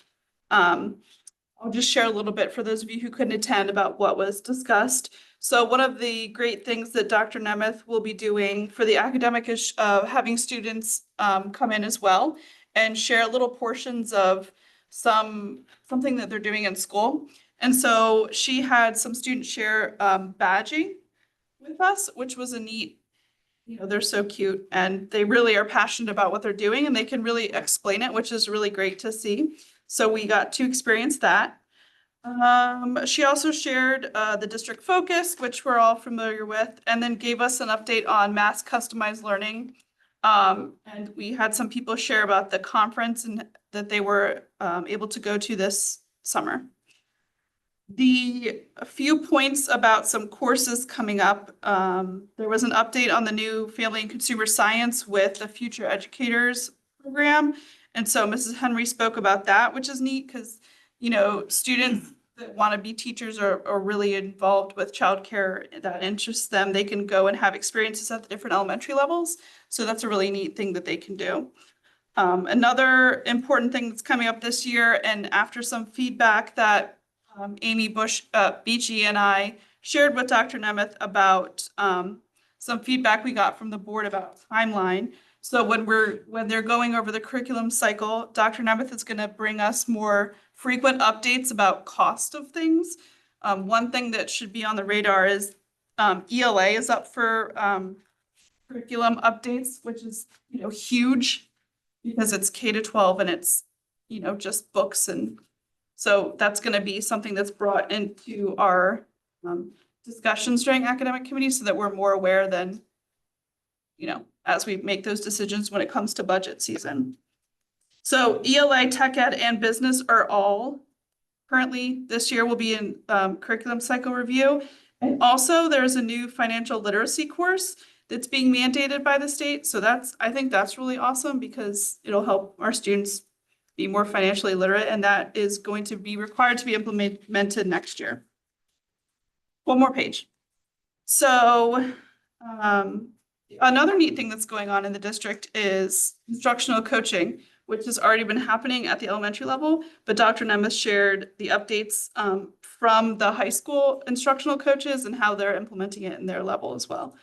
I'll just share a little bit for those of you who couldn't attend about what was discussed. So one of the great things that Dr. Nemeth will be doing for the academic is having students come in as well and share little portions of something that they're doing in school. And so she had some students share badging with us, which was a neat, they're so cute and they really are passionate about what they're doing and they can really explain it, which is really great to see. So we got to experience that. She also shared the district focus, which we're all familiar with, and then gave us an update on mass customized learning And we had some people share about the conference and that they were able to go to this summer. A few points about some courses coming up. There was an update on the new Family and Consumer Science with the Future Educators program. And so Mrs. Henry spoke about that, which is neat because, you know, students that want to be teachers are really involved with childcare that interests them. They can go and have experiences at the different elementary levels. So that's a really neat thing that they can do. Another important thing that's coming up this year, and after some feedback that Amy Beachy and I shared with Dr. Nemeth about some feedback we got from the board about timeline. So when they're going over the curriculum cycle, Dr. Nemeth is going to bring us more frequent updates about cost of things. One thing that should be on the radar is ELA is up for curriculum updates, which is, you know, huge because it's K-12 and it's, you know, just books. And so that's going to be something that's brought into our discussions during academic committee so that we're more aware than, you know, as we make those decisions when it comes to budget season. So ELA, Tech Ed, and Business are all currently this year will be in curriculum cycle review. And also there's a new financial literacy course that's being mandated by the state. So I think that's really awesome because it'll help our students be more financially literate, and that is going to be required to be implemented next year. One more page. So another neat thing that's going on in the district is instructional coaching, which has already been happening at the elementary level, but Dr. Nemeth shared the updates from the high school instructional coaches and how they're implementing it in their level as well.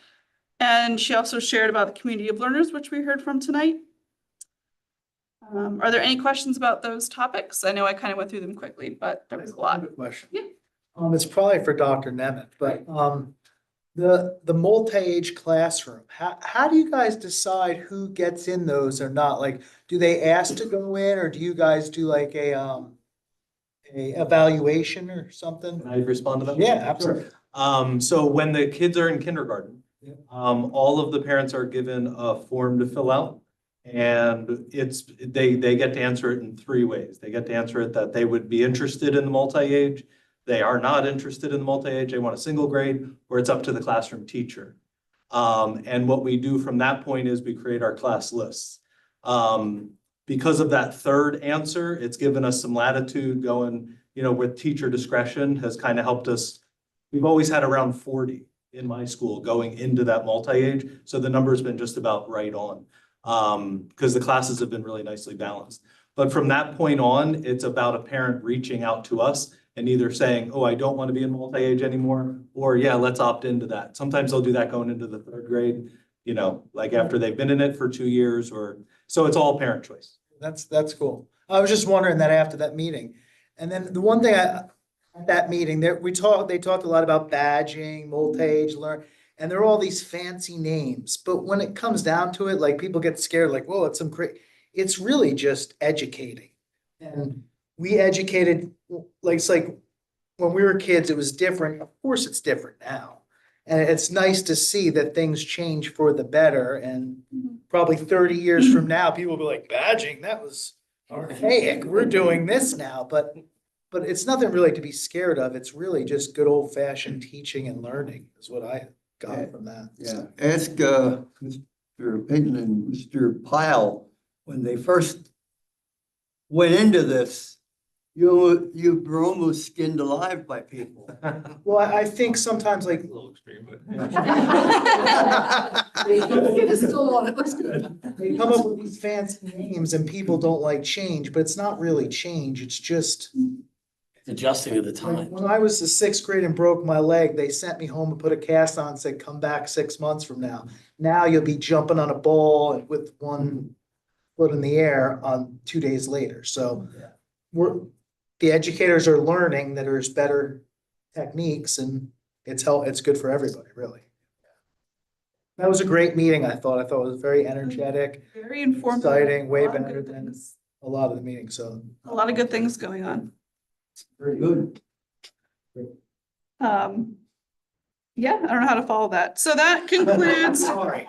And she also shared about the community of learners, which we heard from tonight. Are there any questions about those topics? I know I kind of went through them quickly, but there was a lot. Good question. Yeah. It's probably for Dr. Nemeth, but the multi-age classroom, how do you guys decide who gets in those or not? Like, do they ask to go in, or do you guys do like a evaluation or something? Can I respond to that? Yeah, absolutely. So when the kids are in kindergarten, all of the parents are given a form to fill out. And they get to answer it in 3 ways. They get to answer it that they would be interested in the multi-age, they are not interested in the multi-age, they want a single grade, or it's up to the classroom teacher. And what we do from that point is we create our class lists. Because of that third answer, it's given us some latitude going, you know, with teacher discretion has kind of helped us. We've always had around 40 in my school going into that multi-age. So the number's been just about right on. Because the classes have been really nicely balanced. But from that point on, it's about a parent reaching out to us and either saying, oh, I don't want to be in multi-age anymore, or yeah, let's opt into that. Sometimes they'll do that going into the 3rd grade, you know, like after they've been in it for 2 years, or so it's all parent choice. That's cool. I was just wondering that after that meeting. And then the one thing at that meeting there, they talked a lot about badging, multi-age learn. And there are all these fancy names, but when it comes down to it, like people get scared, like, whoa, it's really just educating. And we educated, like, it's like when we were kids, it was different. Of course, it's different now. And it's nice to see that things change for the better. And probably 30 years from now, people will be like, badging, that was archaic. We're doing this now, but it's nothing really to be scared of. It's really just good old fashioned teaching and learning is what I got from that. Yeah, ask Mr. Payton and Mr. Pyle, when they first went into this, you were almost skinned alive by people. Well, I think sometimes like. A little extreme, but. They come up with these fancy names and people don't like change, but it's not really change. It's just. Adjusting to the Like, time. when I was the 6th grade and broke my leg, they sent me home and put a cast on and said, come back 6 months from now. Now you'll be jumping on a ball with one foot in the air on 2 days later. So the educators are learning that there's better techniques and it's good for everybody, really. That was a great meeting, I thought. It was very energetic, Very informative. exciting, way A lot of better good than things. a lot of the meetings, so. A lot of good things going on. Very good. Yeah, I don't know how to follow that. So that concludes Sorry.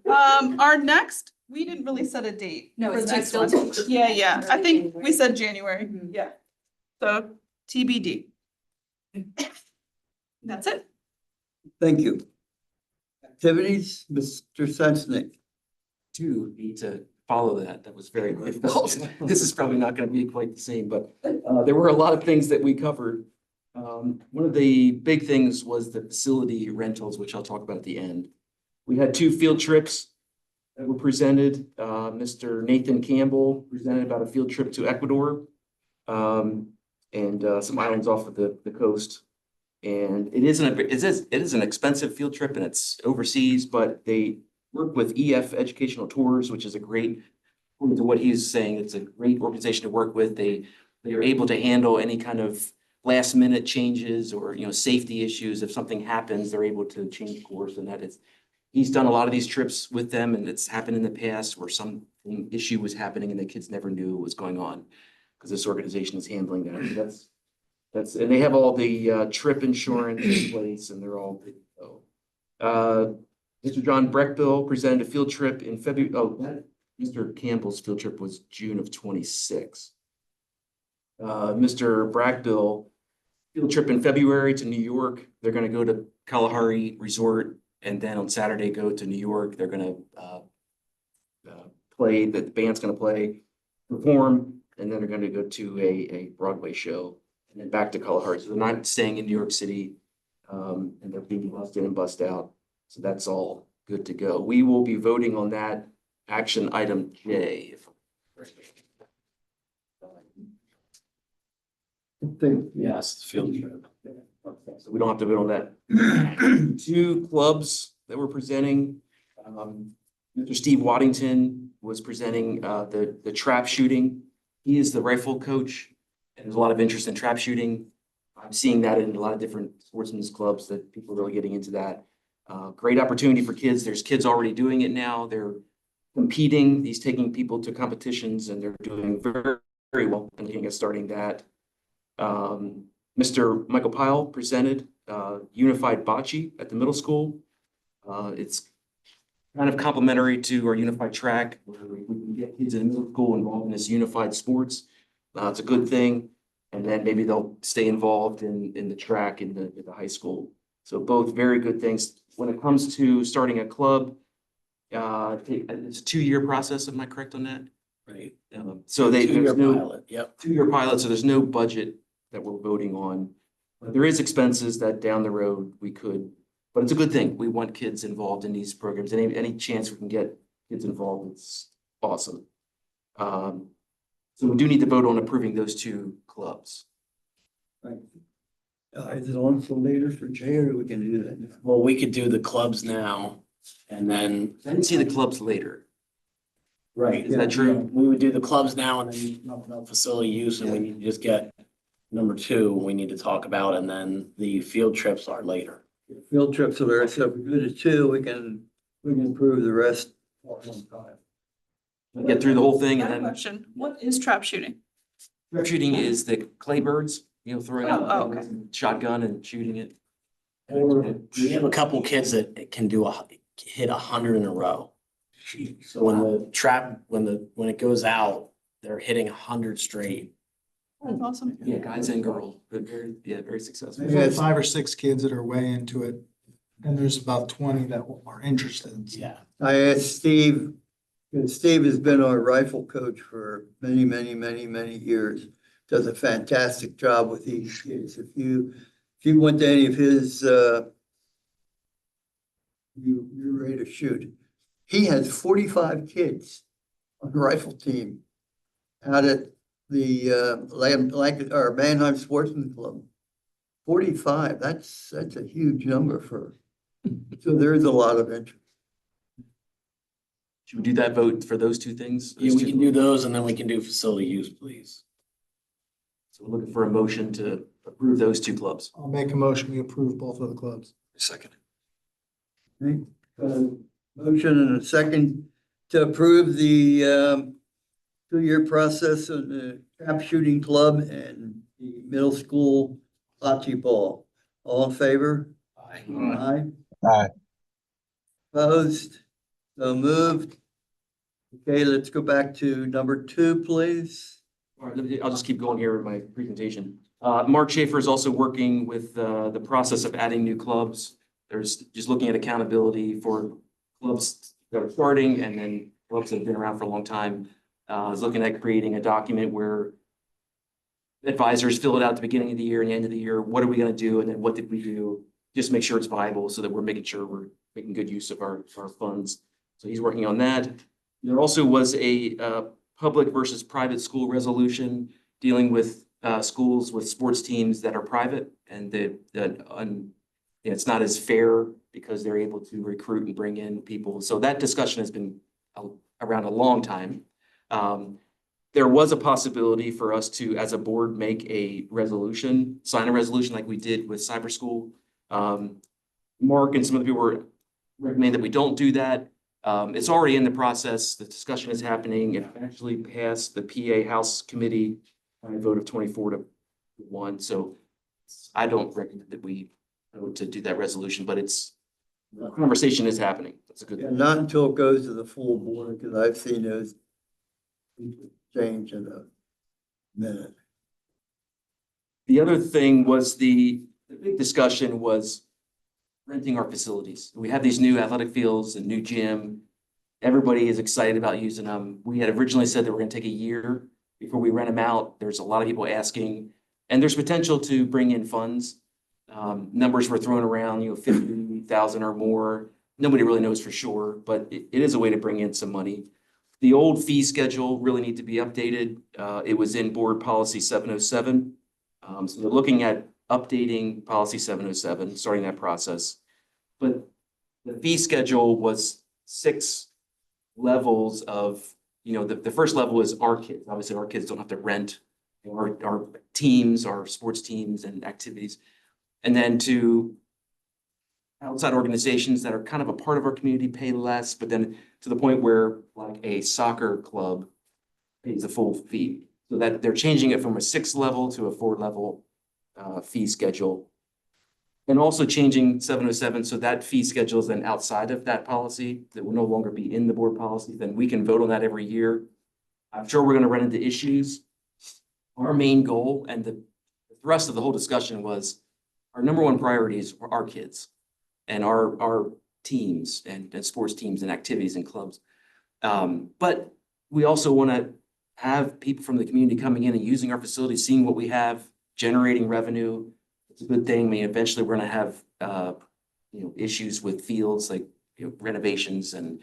our next, we didn't really set a date. No, for it's the next still one. Yeah. I think we said January. Yeah. So TBD. That's it. Thank you. Activities, Mr. Sensnick. Do need to follow that. That was very difficult. This is probably not going to be quite the same, but there were a lot of things that we covered. One of the big things was the facility rentals, which I'll talk about at the end. We had 2 field trips that were presented. Mr. Nathan Campbell presented about a field trip to Ecuador and some islands off of the coast. And it is an expensive field trip and it's overseas, but they work with EF Educational Tours, which is a great, according to what he's saying, it's a great organization to work with. They are able to handle any kind of last minute changes or, you know, safety issues. If something happens, they're able to change course, and that is, he's done a lot of these trips with them, and it's happened in the past where some issue was happening and the kids never knew what was going on because this organization is handling that. That's, and they have all the trip insurance in place, and they're all good to go. Mr. John Breckbill presented a field trip in February. Mr. Campbell's field trip was June of 26. Mr. Brackbill, field trip in February to New York. They're going to go to Kalahari Resort, and then on Saturday go to New York. They're going to play, the band's going to play, perform, and then they're going to go to a Broadway show, and then back to Kalahari. So they're not staying in New York City, and they're being bussed in and bussed out. So that's all good to go. We will be voting on that action item J. Yes, field trip. So we don't have to vote on that. 2 clubs that we're presenting. Mr. Steve Waddington was presenting the trap shooting. He is the rifle coach, and there's a lot of interest in trap shooting. I'm seeing that in a lot of different sportsmen's clubs that people are really getting into that. Great opportunity for kids. There's kids already doing it now. They're competing. He's taking people to competitions, and they're doing very, very well and looking at starting that. Mr. Michael Pyle presented unified bocce at the middle school. It's kind of complementary to our unified track, where we can get kids in middle school involved in this unified sports. It's a good thing. And then maybe they'll stay involved in the track in the high school. So both very good things. When it comes to starting a club, it's a 2-year process. Am I correct on that? Right. So there's 2-year no pilot, yep. 2-year pilot, so there's no budget that we're voting on. But there is expenses that down the road we could, but it's a good thing. We want kids involved in these programs. Any chance we can get kids involved, it's awesome. So we do need to vote on approving those 2 clubs. Right. Is it on for later for Jay, or we can do that now? Well, we could do the clubs now and then. I didn't see the clubs later. Right. Is that true? We would do the clubs now and then talk about facility use, and we need to just get number 2 we need to talk about, and then the field trips are later. Field trips are there, so if we do the 2, we can improve the rest. Get through the whole thing I and have a then question. What is trap shooting? trap shooting is the clay birds, throwing out Oh, okay. shotgun and shooting it. Or we have a couple kids that can hit 100 in a row. So when the trap, when it goes out, they're hitting 100 straight. That's awesome. Yeah, guys and girls, but very successful. There's like 5 or 6 kids that are way into it, and there's about 20 that are interested. Yeah. I asked Steve, and Steve has been our rifle coach for many, many, many, many years. Does a fantastic job with these kids. If you went to any of his, you're ready to shoot. He has 45 kids on the rifle team out at the Mannheim Sportsman Club. 45, that's a huge number so there's a lot of interest. Should we do that vote for those 2 things? Yeah, we can do those, and then we can do facility use, please. So we're looking for a motion to approve those 2 clubs. I'll make a motion, we approve both of the clubs. Second. Okay. Motion and a second to approve the 2-year process of the trap shooting club and the middle school bocce ball. All in favor? Aye. Aye. Aye. Opposed? So moved. Okay, let's go back to number 2, please. All right, I'll just keep going here with my presentation. Mark Schaefer is also working with the process of adding new clubs. There's just looking at accountability for clubs that are starting and then clubs that have been around for a long time. Is looking at creating a document where advisors fill it out at the beginning of the year and the end of the year. What are we going to do? And then what did we do? Just make sure it's viable so that we're making sure we're making good use of our funds. So he's working on that. There also was a public versus private school resolution dealing with schools with sports teams that are private and it's not as fair because they're able to recruit and bring in people. So that discussion has been around a long time. There was a possibility for us to, as a board, make a resolution, sign a resolution like we did with cyber school. Mark and some of the people were recommend that we don't do that. It's already in the process. The discussion is happening. It actually passed the PA House Committee by a vote of 24-1. So I don't recommend that we vote to do that resolution, but the conversation is happening. That's a good Yeah, thing. not until it goes to the full board, because I've seen those change in a minute. The other thing was the big discussion was renting our facilities. We have these new athletic fields and new gym. Everybody is excited about using them. We had originally said that we're going to take a year before we rent them out. There's a lot of people asking, and there's potential to bring in funds. Numbers were thrown around, 50,000 or more. Nobody really knows for sure, but it is a way to bring in some money. The old fee schedule really need to be updated. It was in board policy 707. So they're looking at updating policy 707, starting that process. But the fee schedule was 6 levels of, the first level is our kids. Obviously, our kids don't have to rent our teams, our sports teams and activities. And then to outside organizations that are kind of a part of our community pay less, but then to the point where like a soccer club pays the full fee. So that they're changing it from a 6 level to a 4 level fee schedule. And also changing 707 so that fee schedule is then outside of that policy, that will no longer be in the board policy. Then we can vote on that every year. I'm sure we're going to run into issues. Our main goal and the thrust of the whole discussion was our number one priorities are our kids and our teams and sports teams and activities and clubs. But we also want to have people from the community coming in and using our facilities, seeing what we have, generating revenue. It's a good thing. I mean, eventually we're going to have, issues with fields like renovations and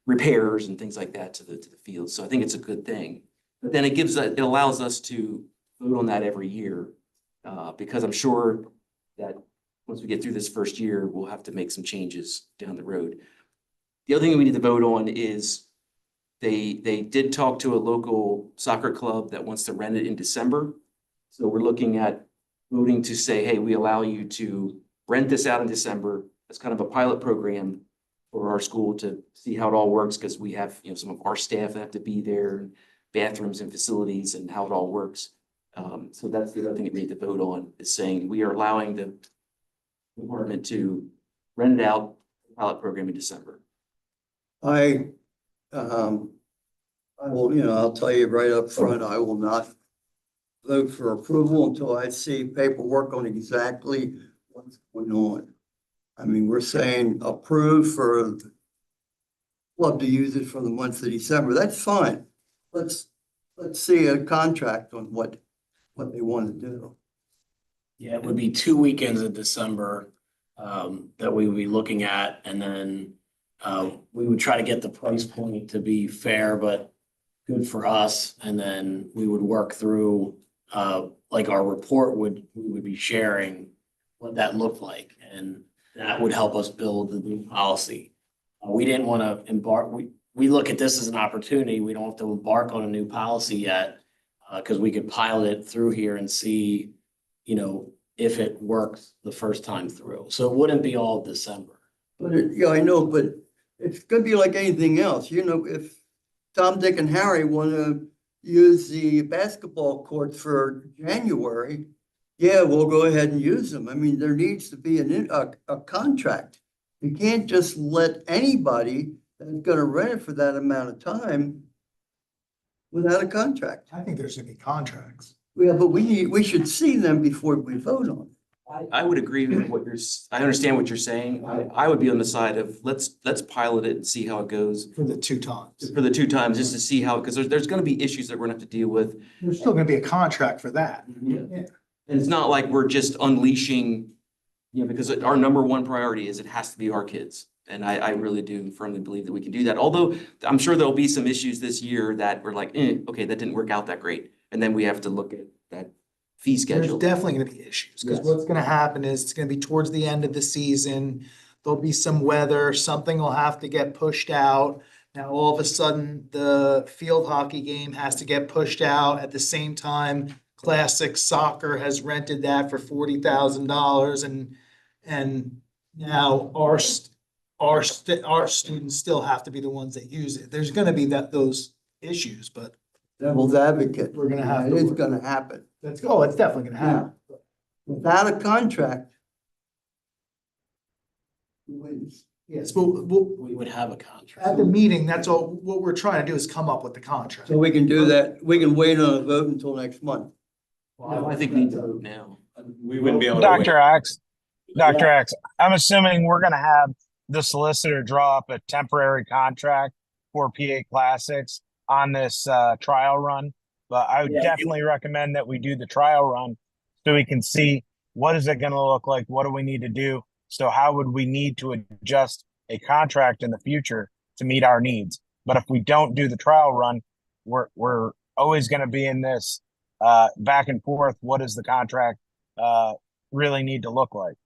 repairs and things like that to the fields. So I think it's a good thing. But then it allows us to vote on that every year because I'm sure that once we get through this first year, we'll have to make some changes down the road. The other thing we need to vote on is they did talk to a local soccer club that wants to rent it in December. So we're looking at voting to say, hey, we allow you to rent this out in December. It's kind of a pilot program for our school to see how it all works because we have some of our staff that have to be there, bathrooms and facilities and how it all works. So that's the other thing that we need to vote on is saying we are allowing the department to rent it out pilot program in December. I will, I'll tell you right up front, I will not vote for approval until I see paperwork on exactly what's going on. I mean, we're saying approve for the club to use it for the month of December. That's fine. Let's see a contract on what they want to do. Yeah, it would be 2 weekends in December that we would be looking at, and then we would try to get the price point to be fair but good for us, and then we would work through like our report we would be sharing what that looked like, and that would help us build the new policy. We didn't want to embark. We look at this as an opportunity. We don't have to embark on a new policy yet because we could pilot it through here and see, if it works the first time through. So it wouldn't be all December. But I know, but it's gonna be like anything else. If Tom, Dick, and Harry want to use the basketball court for January, yeah, we'll go ahead and use them. I mean, there needs to be a contract. You can't just let anybody that's gonna rent it for that amount of time without a contract. I think there's gonna be contracts. Yeah, but we should see them before we vote on it. I would agree with what I understand what you're saying. I would be on the side of let's pilot it and see how it goes For the 2 times. for the 2 times, just to see how, because there's gonna be issues that we're gonna have to deal with. There's still gonna be a contract for that. And it's not like we're just unleashing, because our number one priority is it has to be our kids. And I really do firmly believe that we can do that. Although I'm sure there'll be some issues this year that we're like, okay, that didn't work out that great. And then we have to look at that fee There's schedule. definitely gonna be issues, because Yes. what's gonna happen is it's gonna be towards the end of the season. There'll be some weather, something will have to get pushed out. Now, all of a sudden, the field hockey game has to get pushed out. At the same time, classic soccer has rented that for $40,000 and now our students still have to be the ones that use it. There's gonna be those issues, but Devil's advocate. We're gonna have It to is work. gonna happen. it's definitely gonna happen. Without a contract. Who wins? Yes, but We would have a contract. at the meeting, that's all, what we're trying to do is come up with the contract. So we can do that. We can wait on a vote until next month. I think we need to vote now. We wouldn't be able to wait. Dr. X, I'm assuming we're gonna have the solicitor draw up a temporary contract for PA Classics on this trial run. But I would Yeah. definitely recommend that we do the trial run so we can see what is it gonna look like? What do we need to do? So how would we need to adjust a contract in the future to meet our needs? But if we don't do the trial run, we're always gonna be in this back and forth. What does the contract really need to look like?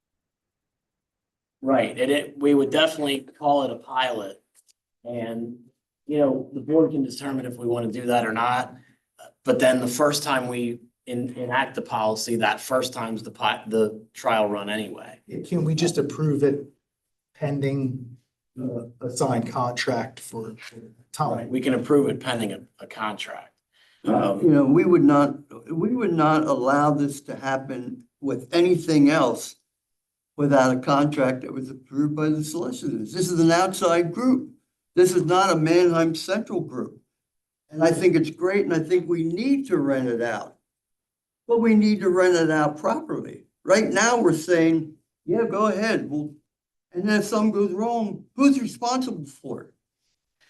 Right, and we would definitely call it a pilot. And, the board can determine if we want to do that or not. But then the first time we enact the policy, that first time's the trial run anyway. Can we just approve it pending a signed contract for time? We can approve it pending a contract. We would not allow this to happen with anything else without a contract that was approved by the solicitors. This is an outside group. This is not a Manheim Central group. And I think it's great, and I think we need to rent it out. But we need to rent it out properly. Right now, we're saying, yeah, go ahead. And then if something goes wrong, who's responsible for it?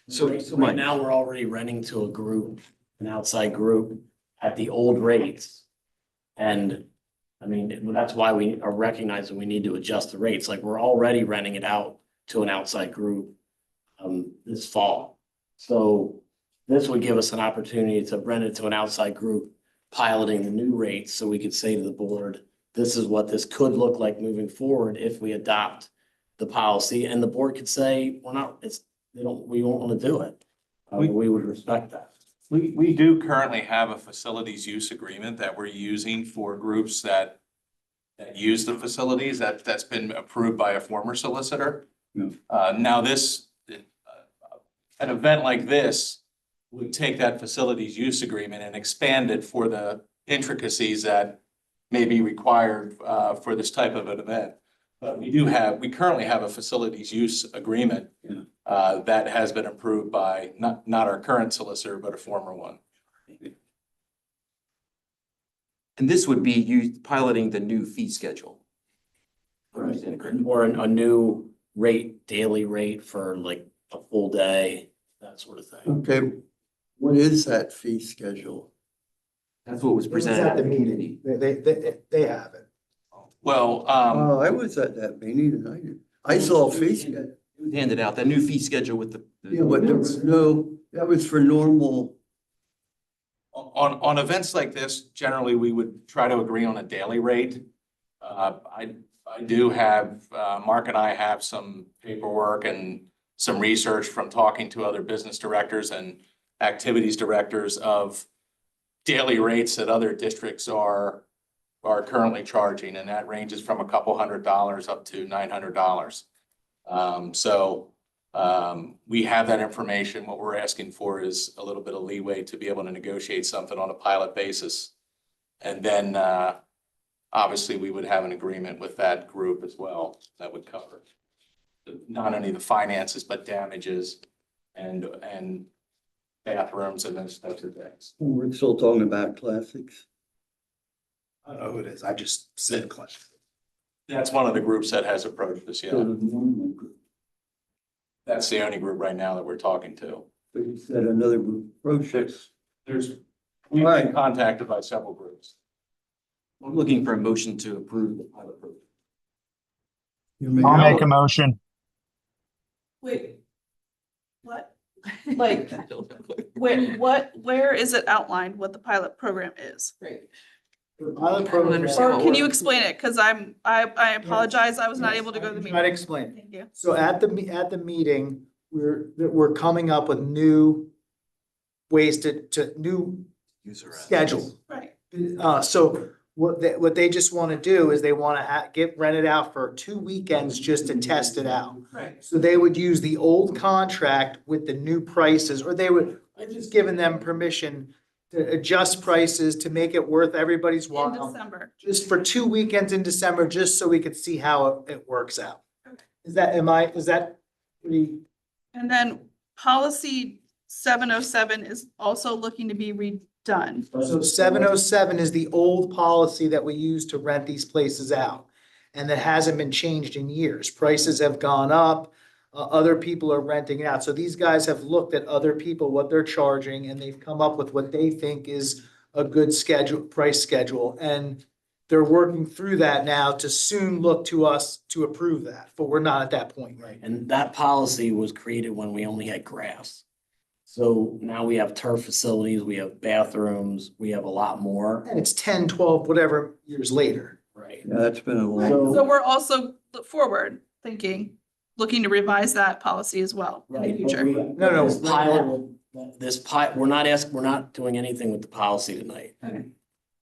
So Right now, we're already renting to a group, an outside group at the old rates. And I mean, that's why we are recognizing we need to adjust the rates. Like, we're already renting it out to an outside group this fall. So this would give us an opportunity to rent it to an outside group, piloting the new rates, so we could say to the board, this is what this could look like moving forward if we adopt the policy. And the board could say, we won't want to do it. We would respect that. We do currently have a facilities use agreement that we're using for groups that use the facilities, that's been approved by a former solicitor. Now an event like this would take that facilities use agreement and expand it for the intricacies that may be required for this type of an event. But we currently have a facilities use agreement that has been approved by not our current solicitor, but a former one. And this would be you piloting the new fee schedule. Right. Or a new rate, daily rate for like a full day, that sort of thing. Okay, what is that fee schedule? That's what was It was presented at the meeting. They have it. Well, Oh, I was at that meeting and I saw a fee schedule. handed out, that new fee schedule with the. Yeah, but there was that was for normal. on events like this, generally, we would try to agree on a daily rate. I do have, Mark and I have some paperwork and some research from talking to other business directors and activities directors of daily rates that other districts are currently charging, and that ranges from a couple $100 up to $900. We have that information. What we're asking for is a little bit of leeway to be able to negotiate something on a pilot basis. And then obviously we would have an agreement with that group as well that would cover not only the finances, but damages and bathrooms and those types of things. We're still talking about classics. I don't know who it is. I just said class. That's one of the groups that has approached us, yeah. That's the only group right now that we're talking to. But you said another group approaches. We've been contacted by several groups. I'm looking for a motion to approve the pilot program. I'll make a motion. Wait. What? Like, where is it outlined what the pilot program is? The pilot program. Or can you explain it? Cause I apologize. I was not able to go to the meeting. Try to explain it. Thank you. So at the meeting, we're coming up with new ways to new User schedule. Right. So what they just want to do is they want to rent it out for 2 weekends just to test it out. Right. So they would use the old contract with the new prices, or we're just giving them permission to adjust prices to make it worth everybody's In while. December. Just for 2 weekends in December, just so we could see how it works out. Is that pretty? And then policy 707 is also looking to be redone. So 707 is the old policy that we use to rent these places out. And that hasn't been changed in years. Prices have gone up. Other people are renting it out. So these guys have looked at other people, what they're charging, and they've come up with what they think is a good price schedule. And they're working through that now to soon look to us to approve that, but we're not at that point, right? And that policy was created when we only had grass. So now we have turf facilities, we have bathrooms, we have a lot more. And it's 10, 12, whatever years later. Right. Yeah, that's been a long. So we're also forward thinking, looking to revise that policy as well in the Right. future. No. We're not doing anything with the policy tonight. Okay.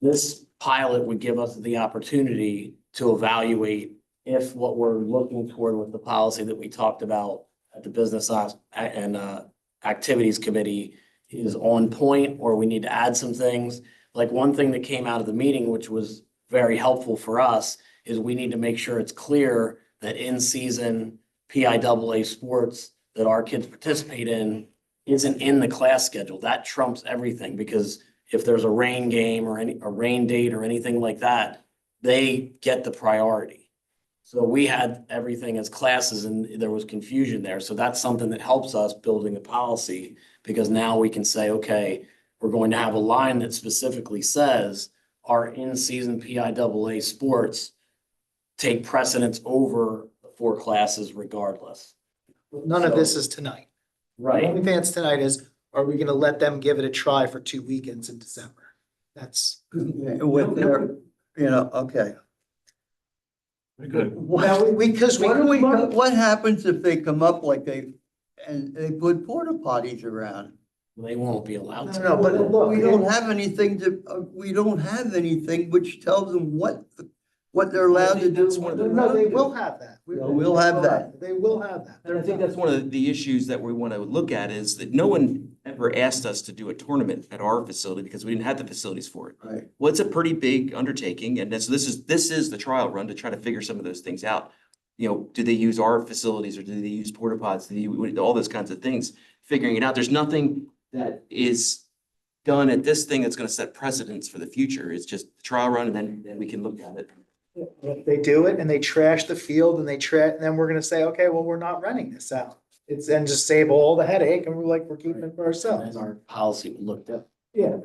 This pilot would give us the opportunity to evaluate if what we're looking toward with the policy that we talked about at the business and activities committee is on point, or we need to add some things. Like one thing that came out of the meeting, which was very helpful for us, is we need to make sure it's clear that in-season PIAA sports that our kids participate in isn't in the class schedule. That trumps everything, because if there's a rain game or a rain date or anything like that, they get the priority. So we had everything as classes and there was confusion there. So that's something that helps us building a policy, because now we can say, okay, we're going to have a line that specifically says our in-season PIAA sports take precedence over the 4 classes regardless. None of this is tonight. The Right. only thing that's tonight is, are we gonna let them give it a try for 2 weekends in December? That's. With their, okay. Good. Well, because What happens if they come up like they put porta potties around? They won't be allowed to. No, but look, We don't have anything we don't have anything which tells them what they're allowed to do. No, they will have that. We'll have that. They will have that. And I think that's one of the issues that we want to look at, is that no one ever asked us to do a tournament at our facility because we didn't have the facilities for it. Right. Well, it's a pretty big undertaking, and so this is the trial run to try to figure some of those things out. Do they use our facilities, or do they use porta pots? All those kinds of things, figuring it out. There's nothing that is done at this thing that's going to set precedents for the future. It's just the trial run, and then we can look at it. If they do it and they trash the field and and then we're gonna say, okay, well, we're not renting this out. It's then just save all the headache, and we're keeping it for ourselves. As our policy looked at. Yeah.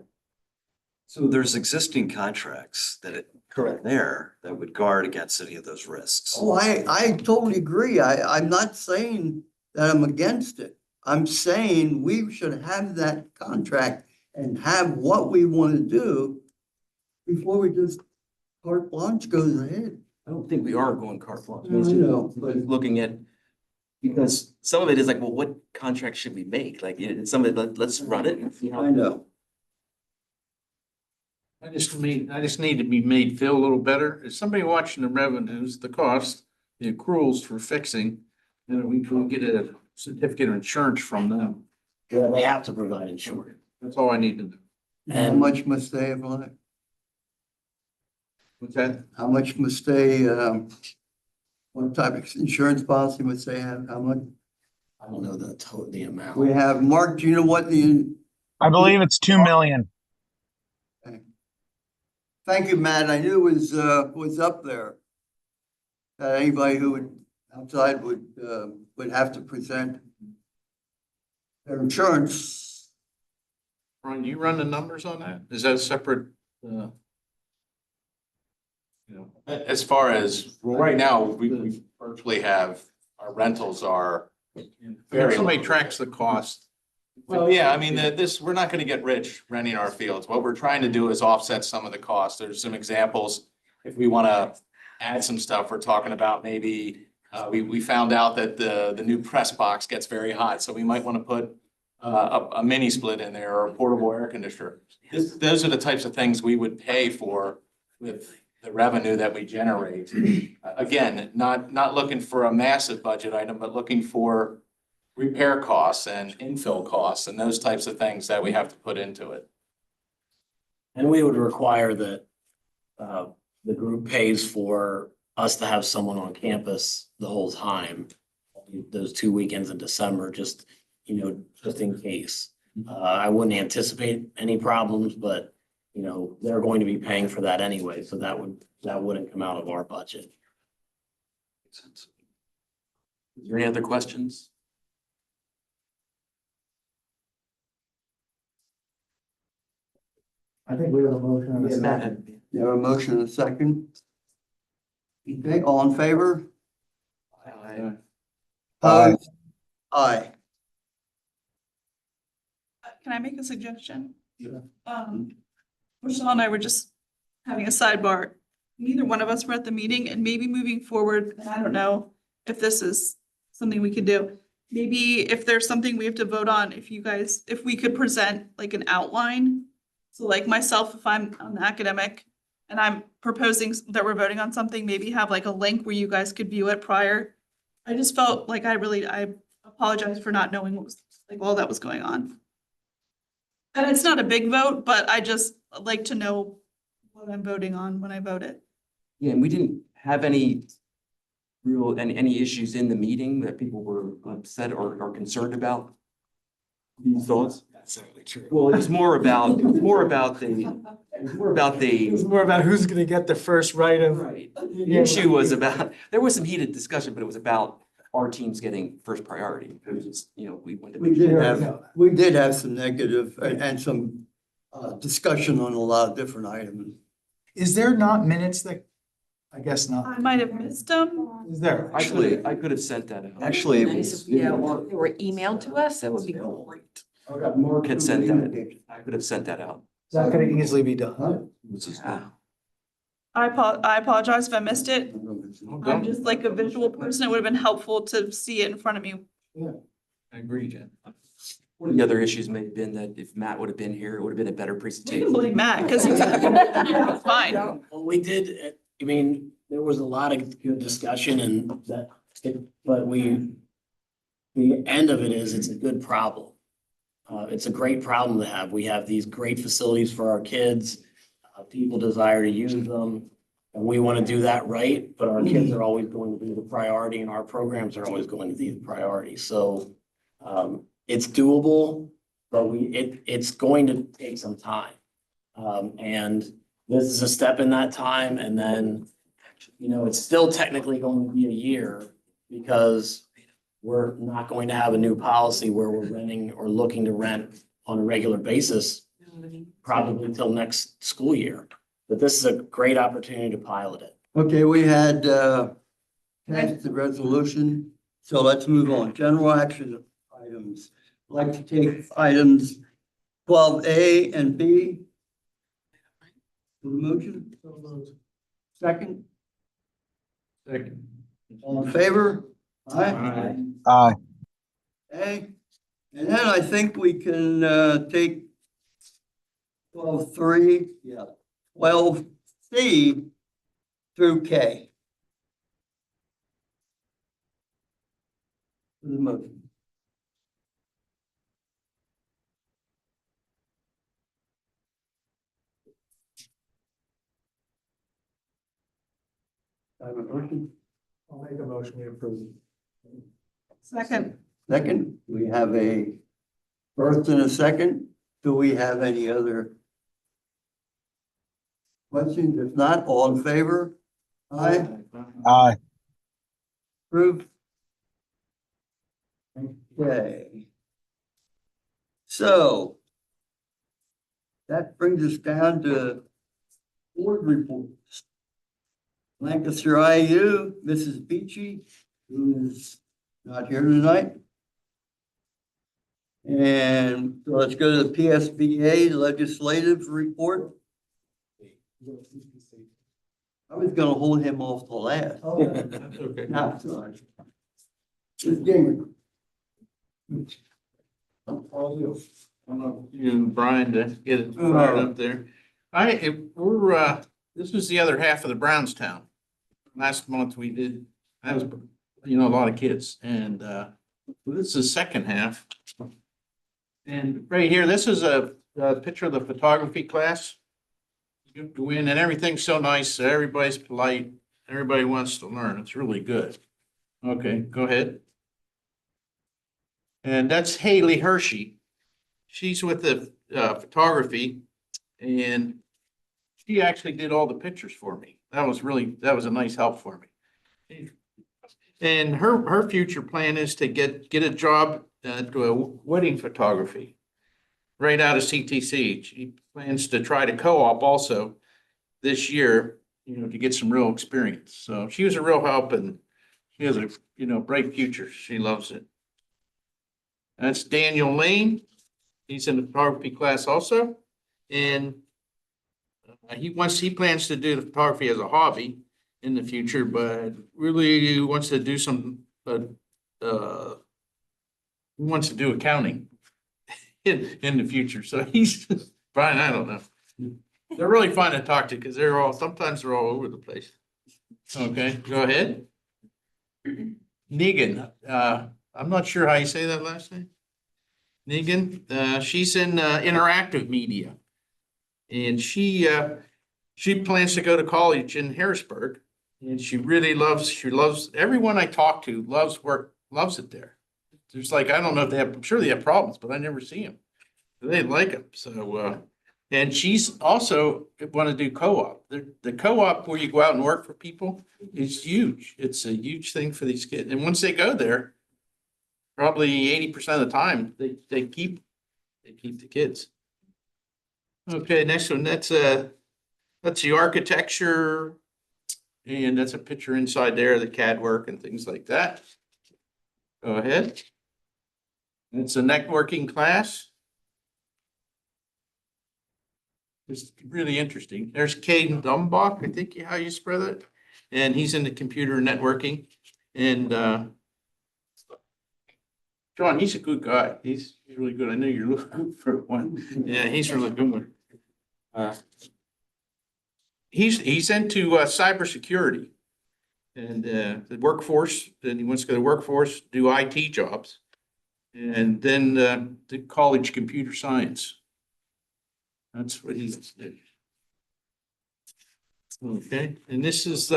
So there's existing contracts that Correct. there that would guard against any of those risks. Oh, I totally agree. I'm not saying that I'm against it. I'm saying we should have that contract and have what we want to do before we just carte blanche goes ahead. I don't think we are going carte blanche. No, I know, but- Looking at, because some of it is like, well, what contract should we make? Like, some of it, let's run it and see how. I know. I just need to be made feel a little better. Is somebody watching the revenues, the costs, the accruals for fixing, and we can get a certificate of insurance from them. Yeah, they have to provide insurance. That's all I need to know. How much must they have on it? Okay. How much must they, what type of insurance policy must they have? How much? I don't know the amount. We have, Mark, do you know what the? I believe it's 2 million. Thank you, Matt. I knew it was up there. That anybody who would outside would have to present their insurance. Ron, you run the numbers on that? Is that separate? As far as, well, right now, we virtually have, our rentals are very. Somebody tracks the cost. Well, yeah, I mean, we're not gonna get rich renting our fields. What we're trying to do is offset some of the costs. There's some examples. If we wanna add some stuff, we're talking about maybe, we found out that the new press box gets very hot, so we might wanna put a mini split in there or a portable air conditioner. Those are the types of things we would pay for with the revenue that we generate. Again, not looking for a massive budget item, but looking for repair costs and infill costs and those types of things that we have to put into it. And we would require that the group pays for us to have someone on campus the whole time. Those 2 weekends in December, just in case. I wouldn't anticipate any problems, but they're going to be paying for that anyway, so that wouldn't come out of our budget. Makes sense. Is there any other questions? I think we have a motion on the Matt second. had- You have a motion and a second? Okay, all in favor? Aye. Opposed? Aye. Can I make a suggestion? Yeah. Michelle and I were just having a sidebar. Neither one of us were at the meeting, and maybe moving forward, and I don't know if this is something we could do. Maybe if there's something we have to vote on, if we could present like an outline. So like myself, if I'm on the academic and I'm proposing that we're voting on something, maybe have like a link where you guys could view it prior. I just felt like I apologize for not knowing what was like all that was going on. And it's not a big vote, but I just like to know what I'm voting on when I vote it. Yeah, and we didn't have any any issues in the meeting that people were upset or concerned about. These thoughts? That's certainly true. Well, it's more about the It's more about who's gonna get the first right of. right. The issue was about, there was some heated discussion, but it was about our teams getting first priority. It was just, we wanted to We make sure. did have some negative and some discussion on a lot of different items. Is there not minutes that, I guess I not, might have missed them. is there? I could have sent that out. Actually, it Nice was. if they were emailed to us, that would be great. Mark had sent that. I could have sent that out. That could easily be done. I apologize if I missed it. I'm just like a visual person. It would have been helpful to see it in front of me. I agree, Jen. One of the other issues may have been that if Matt would have been here, it would have been a better We can presentation. blame Matt because it's fine. Well, we did, I mean, there was a lot of good discussion and but the end of it is it's a good problem. It's a great problem to have. We have these great facilities for our kids. People desire to use them. And we want to do that right, but our kids are always going to be the priority and our programs are always going to be the priority. So it's doable, but it's going to take some time. And this is a step in that time. And then, it's still technically going to be a year because we're not going to have a new policy where we're renting or looking to rent on a regular basis, probably until next school year. But this is a great opportunity to pilot it. Okay, we had passed the resolution, so let's move on. General action items. I'd like to take items 12A and B. Motion? Second? Second. All in favor? Aye. Aye. Okay, and then I think we can take 12.3, 12C through K. The motion. I have a motion. I'll make a motion to approve. Second. Second, we have a first and a second. Do we have any other questions? If not, all in favor? Aye, Aye. approved. Okay. So that brings us down to board reports. Lancaster IU, Mrs. Beachy, who is not here tonight. And so let's go to the PSBA legislative report. I was gonna hold him off the last. That's okay. No, sorry. Ms. Ginger. All you. I don't know if you and Brian to get it fired up there. This was the other half of the Brownstown. Last month we did, that was, a lot of kids and, this is the second half. And right here, this is a picture of the photography class. You go in and everything's so nice, everybody's polite, everybody wants to learn. It's really good. Okay, go ahead. And that's Haley Hershey. She's with the photography and she actually did all the pictures for me. That was a nice help for me. And her future plan is to get a job to wedding photography right out of CTC. She plans to try to co-op also this year, to get some real experience. So she was a real help and she has a, bright future. She loves it. That's Daniel Lane. He's in the photography class also. And he plans to do the photography as a hobby in the future, but really wants to do some, he wants to do accounting in the future. So he's, Brian, I don't know. They're really fun to talk to because sometimes they're all over the place. Okay, go ahead. Negan, I'm not sure how you say that last name. Negan, she's in interactive media. And she plans to go to college in Harrisburg. And she loves, everyone I talk to loves it there. There's like, I don't know if I'm sure they have problems, but I never see them. They like them. So, and she's also want to do co-op. The co-op where you go out and work for people is huge. It's a huge thing for these kids. And once they go there, probably 80% of the time, they keep the kids. Okay, next one, that's the architecture. And that's a picture inside there, the CAD work and things like that. Go ahead. It's a networking class. It's really interesting. There's Caden Dumbach, I think how you spread it. And he's into computer networking. And John, he's a good guy. He's really good. I know you're looking for one. Yeah, he's really good one. He's into cybersecurity and the workforce. Then he wants to go to the workforce, do IT jobs, and then the college computer science. That's what he's doing. Okay, and this is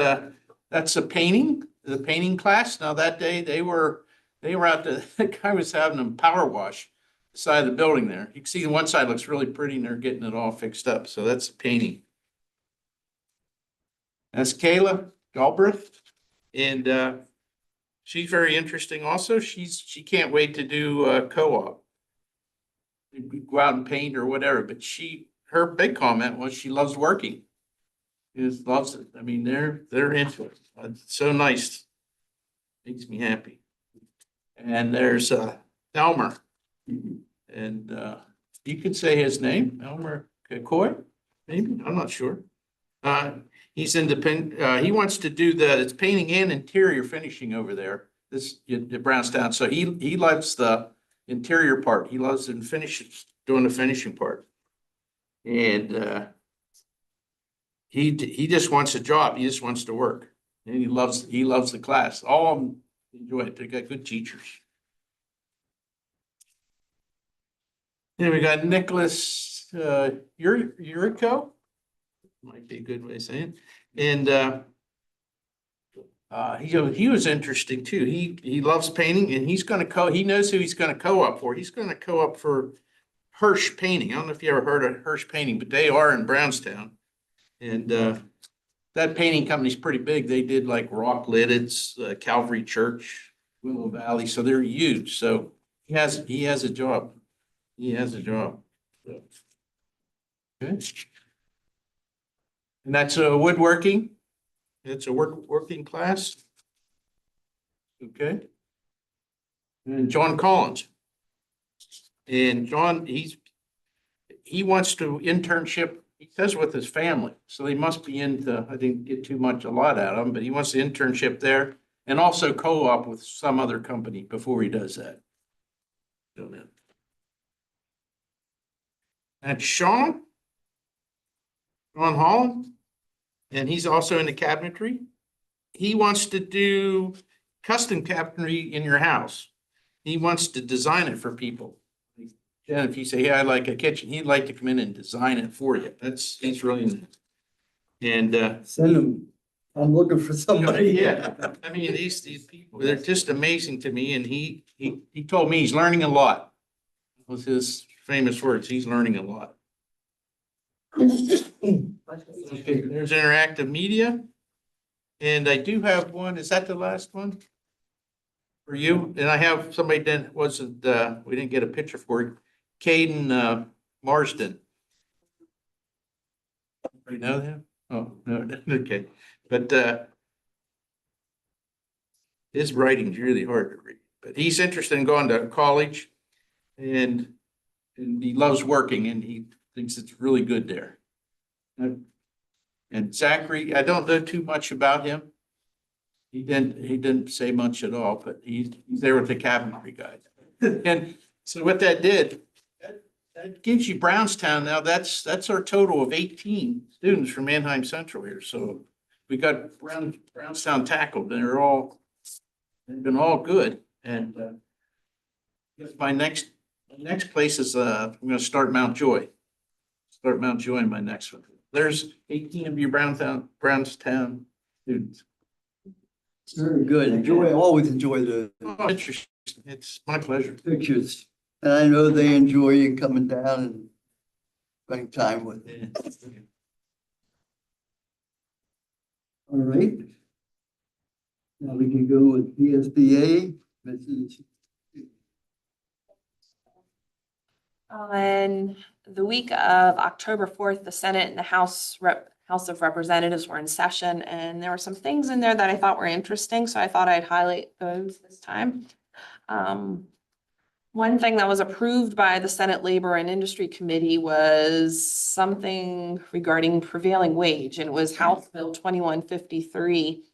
that's a painting, the painting class. Now that day they were out there. The guy was having them power wash the side of the building there. You can see the one side looks really pretty, and they're getting it all fixed up. So that's painting. That's Kayla Galbraith, and she's very interesting also. She can't wait to do co-op. Go out and paint or whatever, but her big comment was she loves working. She just loves it. I mean, they're into it. It's so nice. Makes me happy. And there's Elmer. And you could say his name, Elmer Coy, maybe, I'm not sure. He's independent. He wants to do it's painting and interior finishing over there. This at Brownstown. So he loves the interior part. He loves doing the finishing part. And he just wants a job. He just wants to work. And he loves the class. All of them enjoy it. They got good teachers. Then we got Nicholas Yuriko. Might be a good way of saying it. And he was interesting too. He loves painting and he knows who he's gonna co-op for. He's gonna co-op for Hirsch Painting. I don't know if you ever heard of Hirsch Painting, but they are in Brownstown. And that painting company's pretty big. They did like Rock Lidditz, Calvary Church, Willow Valley, so they're huge. So he has a job. He has a job. So, okay. And that's woodworking. It's a working class. Okay. And John Collins. And John, he wants to internship, he says with his family. So they must be into, I didn't get a lot out of him, but he wants the internship there and also co-op with some other company before he does that. And Sean Holland, and he's also in the cabinetry. He wants to do custom cabinetry in your house. He wants to design it for people. And if you say, yeah, I like a kitchen, he'd like to come in and design it for you. He's really neat. And Send him. I'm looking for somebody. yeah, I mean, these people, they're just amazing to me. And he told me he's learning a lot. Was his famous words. He's learning a lot. Okay, there's interactive media. And I do have one. Is that the last one? For you? And I have somebody that wasn't, we didn't get a picture for it. Caden Marsden. You know him? Oh, no, okay. But his writing's really hard to read. But he's interested in going to college and he loves working and he thinks it's really good there. And Zachary, I don't know too much about him. He didn't say much at all, but he's there with the cabinetry guys. And so what that did, that gives you Brownstown. Now that's our total of 18 students from Manheim Central here. So we got Brownstown tackled and they've been all good. And my next place is I'm going to start Mount Joy. Start Mount Joy in my next one. There's 18 of you Brownstown students. Very good. Always enjoy the Interesting. It's my pleasure. pictures. And I know they enjoy you coming down and spending time with you. All right. Now we can go with PSBA. Mrs. On the week of October 4th, the Senate and the House of Representatives were in session, and there were some things in there that I thought were interesting, so I thought I'd highlight those this time. One thing that was approved by the Senate Labor and Industry Committee was something regarding prevailing wage, and it was House Bill 2153.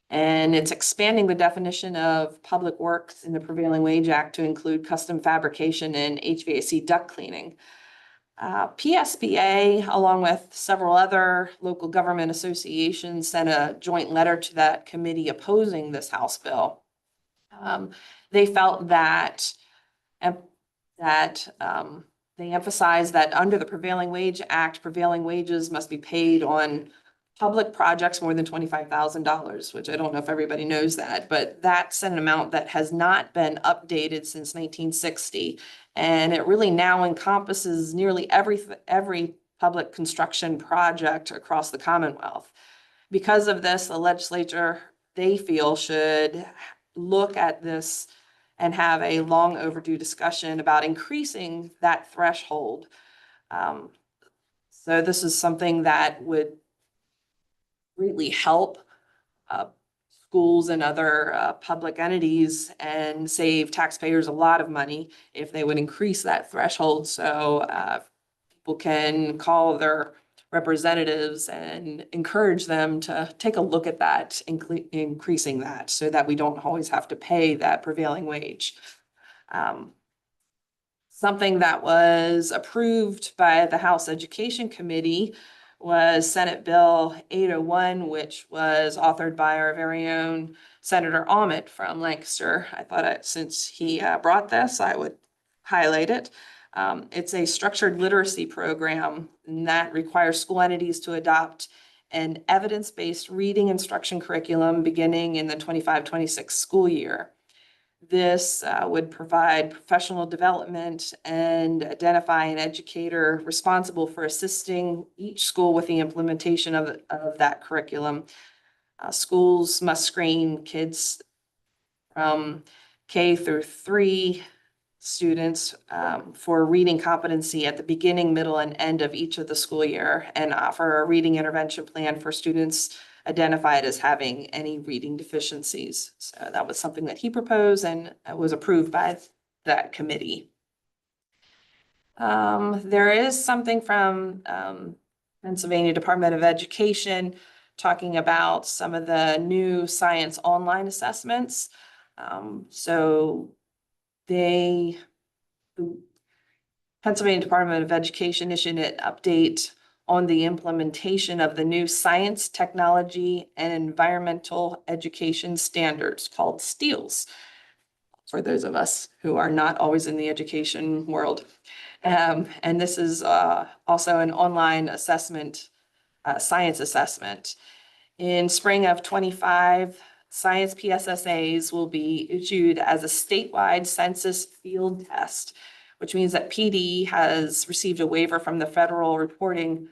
And it's expanding the definition of public works in the Prevailing Wage Act to include custom fabrication and HVAC duct cleaning. PSBA, along with several other local government associations, sent a joint letter to that committee opposing this House bill. They felt that they emphasized that under the Prevailing Wage Act, prevailing wages must be paid on public projects more than $25,000, which I don't know if everybody knows that, but that's an amount that has not been updated since 1960. And it really now encompasses nearly every public construction project across the Commonwealth. Because of this, the legislature, they feel, should look at this and have a long overdue discussion about increasing that threshold. So this is something that would really help schools and other public entities and save taxpayers a lot of money if they would increase that threshold. So people can call their representatives and encourage them to take a look at that, increasing that so that we don't always have to pay that prevailing wage. Something that was approved by the House Education Committee was Senate Bill 801, which was authored by our very own Senator Ahmet from Lancaster. I thought since he brought this, I would highlight it. It's a structured literacy program, and that requires school entities to adopt an evidence-based reading instruction curriculum beginning in the 25-26 school year. This would provide professional development and identify an educator responsible for assisting each school with the implementation of that curriculum. Schools must screen kids from K through 3 students for reading competency at the beginning, middle, and end of each of the school year, and offer a reading intervention plan for students identified as having any reading deficiencies. So that was something that he proposed and was approved by that committee. There is something from Pennsylvania Department of Education talking about some of the new science online assessments. So the Pennsylvania Department of Education issued an update on the implementation of the new science, technology, and environmental education standards called STEELS, for those of us who are not always in the education world. And this is also an online assessment, science assessment. In spring of 25, science PSSAs will be issued as a statewide census field test, which means that PD has received a waiver from the federal reporting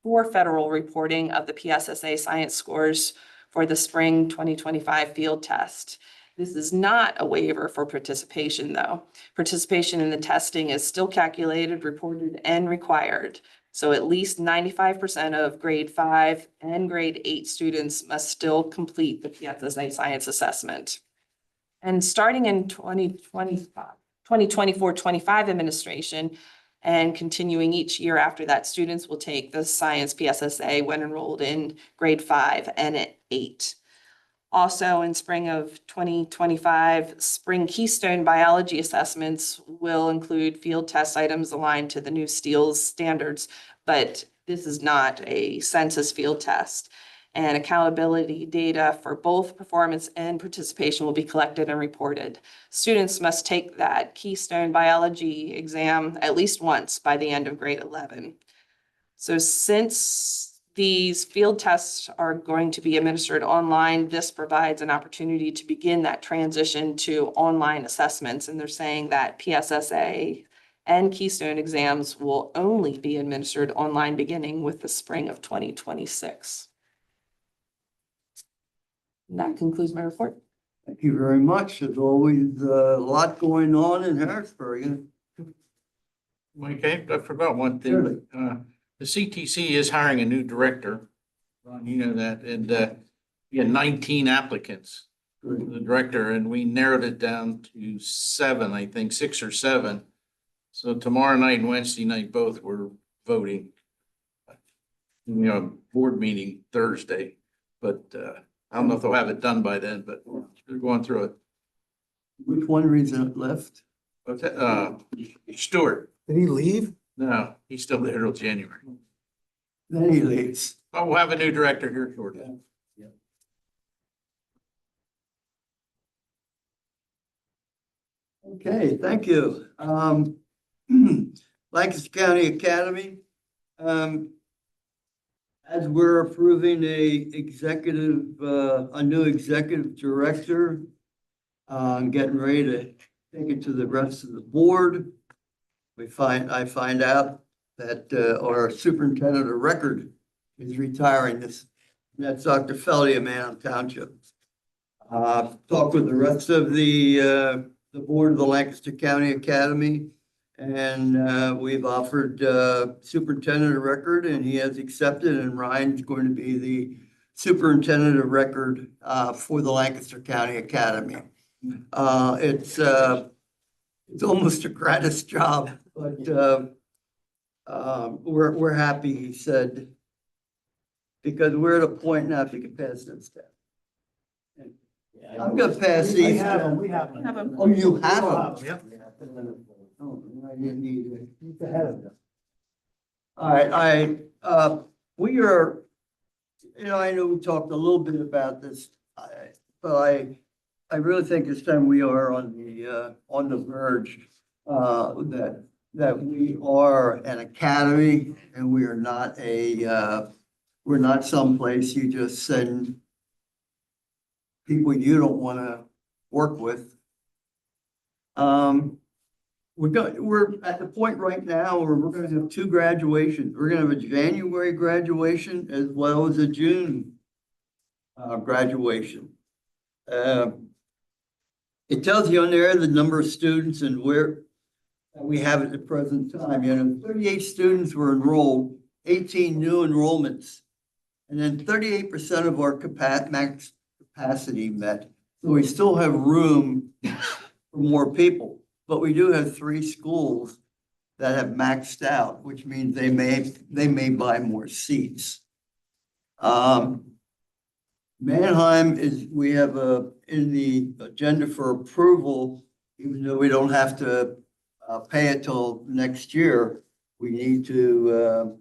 of the PSSA science scores for the spring 2025 field test. This is not a waiver for participation, though. Participation in the testing is still calculated, reported, and required. So at least 95% of grade 5 and grade 8 students must still complete the PSSA science assessment. And starting in 2024-25 administration and continuing each year after that, students will take the science PSSA when enrolled in grade 5 and 8. Also, in spring of 2025, spring Keystone biology assessments will include field test items aligned to the new STEELS standards, but this is not a census field test. And accountability data for both performance and participation will be collected and reported. Students must take that Keystone biology exam at least once by the end of grade 11. So since these field tests are going to be administered online, this provides an opportunity to begin that transition to online assessments. And they're saying that PSSA and Keystone exams will only be administered online beginning with the spring of 2026. And that concludes my report. Thank you very much. There's always a lot going on in Harrisburg. Okay, I forgot one Surely. thing. The CTC is hiring a new director. Ron, you know that, and we had 19 applicants for the director, and we narrowed it down to 7, I think, 6 or 7. So tomorrow night and Wednesday night, both were voting. Board meeting Thursday, but I don't know if they'll have it done by then, but they're going through it. Which one reason it left? What's that? Stewart. Did he leave? No, he's still there till January. Then he leaves. Oh, we'll have a new director here shortly. Okay, thank you. Lancaster County Academy. As we're approving a new executive director, getting ready to take it to the rest of the board. I find out that our superintendent of record is retiring this. That's Dr. Feldy of Manham Township. Talked with the rest of the board of the Lancaster County Academy, and we've offered superintendent of record, and he has accepted, and Ryan's going to be the superintendent of record for the Lancaster County Academy. It's almost a gratis job, but we're happy, he said, because we're at a point now if you can pass them stuff. I'm gonna pass these. We have them. Oh, you have them? Yep. Oh, I didn't need it. He's ahead of them. All right, we are, I know we talked a little bit about this, but I really think this time we are on the verge that we are an academy and we are not a We're not someplace you just send people you don't want to work with. We're at the point right now where we're gonna have two graduations. We're gonna have a January graduation as well as a June graduation. It tells you on there the number of students and where we have at the present time. 38 students were enrolled, 18 new enrollments, and then 38% of our max capacity met. So we still have room for more people, but we do have 3 schools that have maxed out, which means they may buy more seats. Mannheim we have in the agenda for approval, even though we don't have to pay it till next year, we need to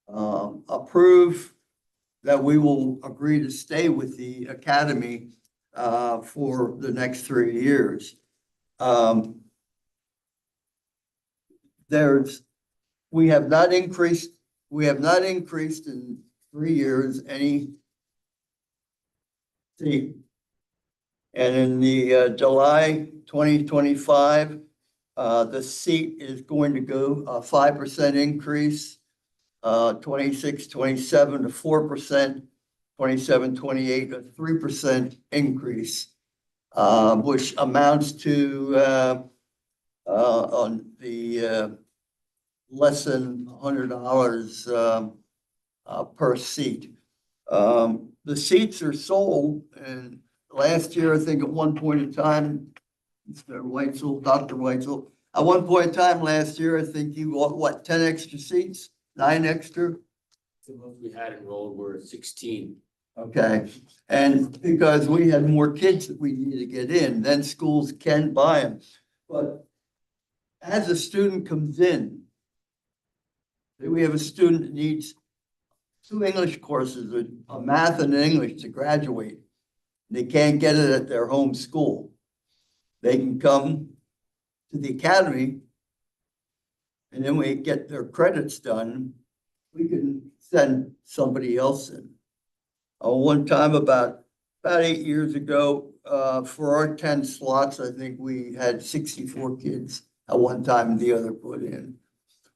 approve that we will agree to stay with the academy for the next 3 years. We have not increased in 3 years any seat. And in the July 2025, the seat is going to go a 5% increase, 26, 27 to 4%, 27, 28 a 3% increase, which amounts to on the less than $100 per seat. The seats are sold, and last year, I think at one point in time, Mr. Weitzel, Dr. Weitzel, at one point in time last year, I think you bought, what, 10 extra seats, 9 extra? The ones we had enrolled were 16. Okay, and because we had more kids that we need to get in, then schools can buy them. But as a student comes in, say we have a student that needs 2 English courses, a math and an English to graduate. They can't get it at their home school. They can come to the academy, and then we get their credits done. We can send somebody else in. One time about 8 years ago, for our 10 slots, I think we had 64 kids at one time and the other put in.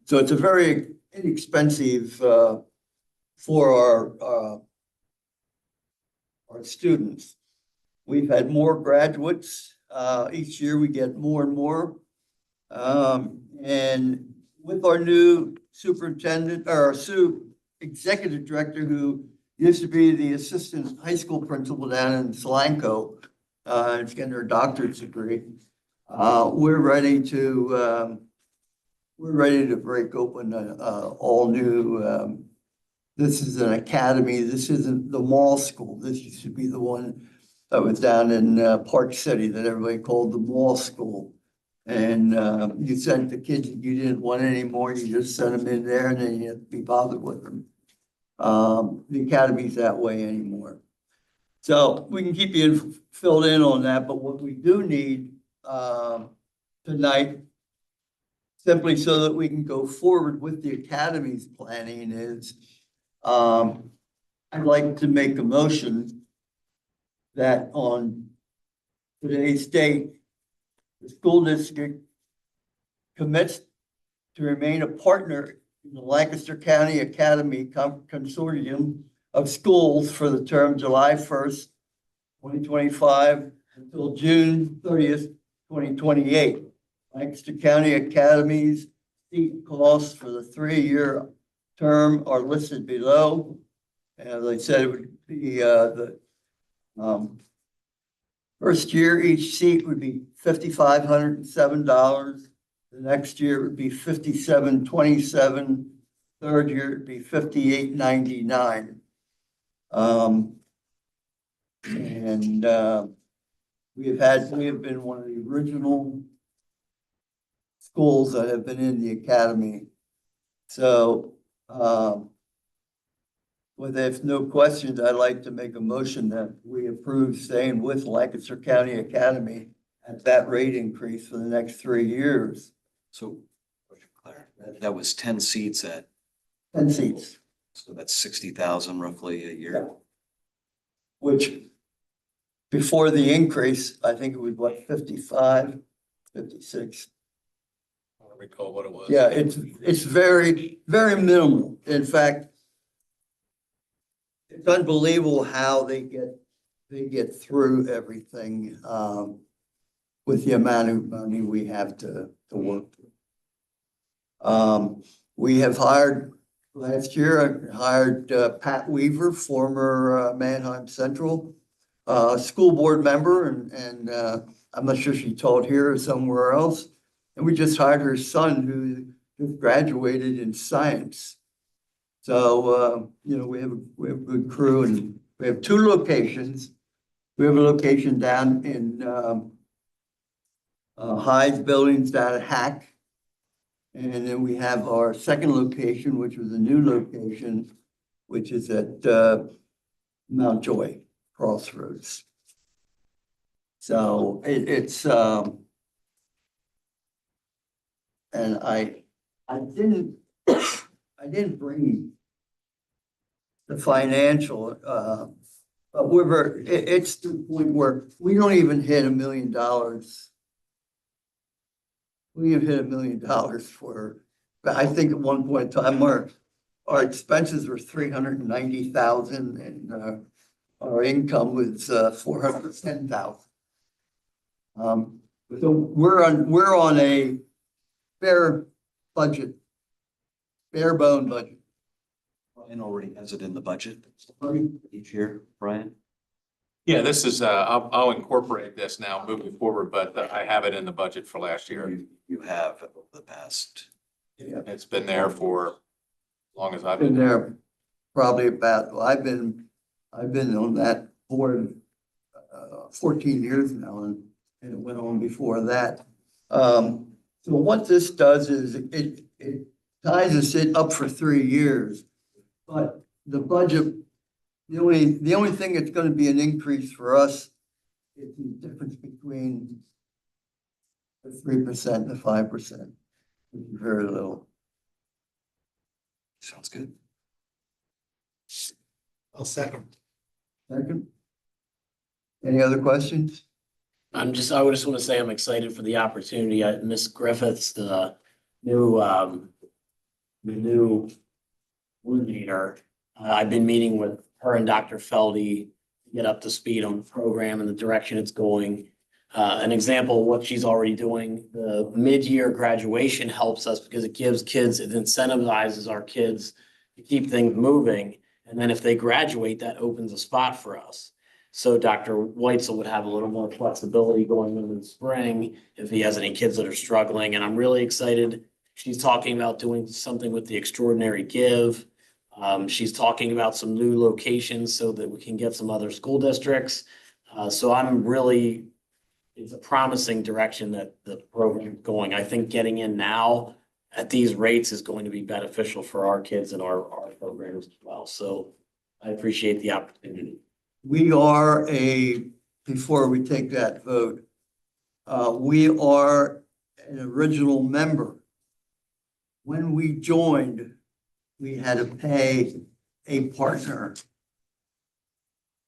So it's a very inexpensive for our students. We've had more graduates. Each year we get more and more. And with our new superintendent or executive director who used to be the assistant high school principal down in Solanco, is getting her doctorate degree. We're ready to break open all new. This is an academy. This isn't the mall school. This used to be the one that was down in Park City that everybody called the mall school. And you sent the kids that you didn't want anymore. You just sent them in there, and then you have to be bothered with them. The academy's that way anymore. So we can keep you filled in on that, but what we do need tonight, simply so that we can go forward with the academy's planning, is I'd like to make a motion that on today's date, the school district commits to remain a partner in the Lancaster County Academy Consortium of Schools for the term July 1st, 2025 until June 30th, 2028. Lancaster County Academy's seat costs for the 3-year term are listed below. As I said, it would be the first year, each seat would be $5,507. The next year would be $5,727. Third year it'd be $5,899. We have been one of the original schools that have been in the academy. So, with if no questions, I'd like to make a motion that we approve staying with Lancaster County Academy at that rate increase for the next 3 years. So, that was 10 seats at. 10 seats. So that's 60,000 roughly a year. which before the increase, I think it was what, 55, 56. I don't recall what it was. Yeah, it's very, very minimal. In fact, it's unbelievable how they get through everything, with the amount of money we have to work through. We have last year, I hired Pat Weaver, former Manheim Central school board member, and I'm not sure she taught here or somewhere else. And we just hired her son who just graduated in science. So, we have a good crew, and we have 2 locations. We have a location down in Hyde's buildings down at Hack. And then we have our second location, which was a new location, which is at Mount Joy Crossroads. So it's and I didn't bring the financial, but it's to the point where we don't even hit $1 million. We have hit $1 million for, I think at one point in time, our expenses were 390,000 and our income was 410,000. So we're on a bare budget, bare bone budget. Brian already has it in the budget each year, Brian? Yeah, this is, I'll incorporate this now moving forward, but I have it in the budget for last year. You have over the past. Yeah. It's been there for as long as I've Been been there. there probably about, well, I've been on that board 14 years now, and it went on before that. So what this does is it ties us up for 3 years, but the budget, the only thing that's going to be an increase for us is the difference between the 3% and the 5%, which is very little. Sounds good. I'll second. Second. Any other questions? I would just want to say I'm excited for the opportunity. Miss Griffiths, the new coordinator. I've been meeting with her and Dr. Feldy to get up to speed on the program and the direction it's going. An example of what she's already doing, the mid-year graduation helps us because it gives kids, it incentivizes our kids to keep things moving. And then if they graduate, that opens a spot for us. So Dr. Weitzel would have a little more flexibility going into the spring if he has any kids that are struggling. And I'm really excited. She's talking about doing something with the Extraordinary Give. She's talking about some new locations so that we can get some other school districts. So it's a promising direction that the program's going. I think getting in now at these rates is going to be beneficial for our kids and our programs as well. So I appreciate the opportunity. We are before we take that vote, we are an original member. When we joined, we had to pay a partner,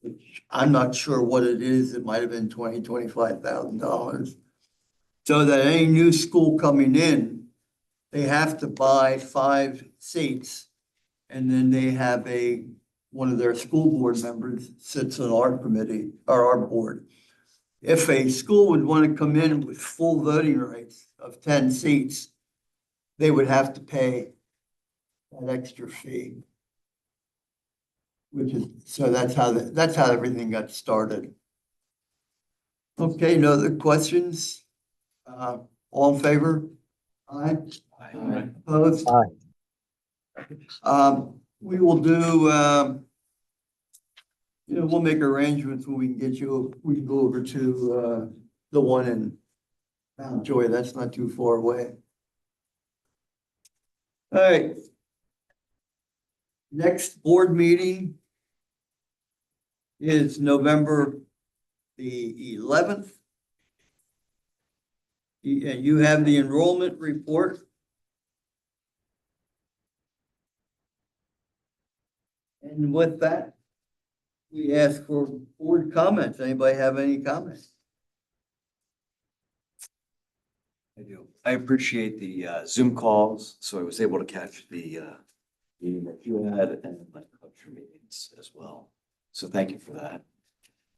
which I'm not sure what it is. It might have been $25,000. So that any new school coming in, they have to buy 5 seats, and then they have one of their school board members sits on our committee or our board. If a school would want to come in with full voting rights of 10 seats, they would have to pay that extra fee. That's how everything got started. Okay, no other questions? All in favor? Aye. Aye. Opposed? Aye. We will do, we'll make arrangements when we can we can go over to the one in Mount Joy. That's not too far away. All right. Next board meeting is November the 11th. You have the enrollment report. And with that, we ask for board comments. Anybody have any comments? I do. I appreciate the Zoom calls, so I was able to catch the meeting that you had and my culture meetings as well. So thank you for that.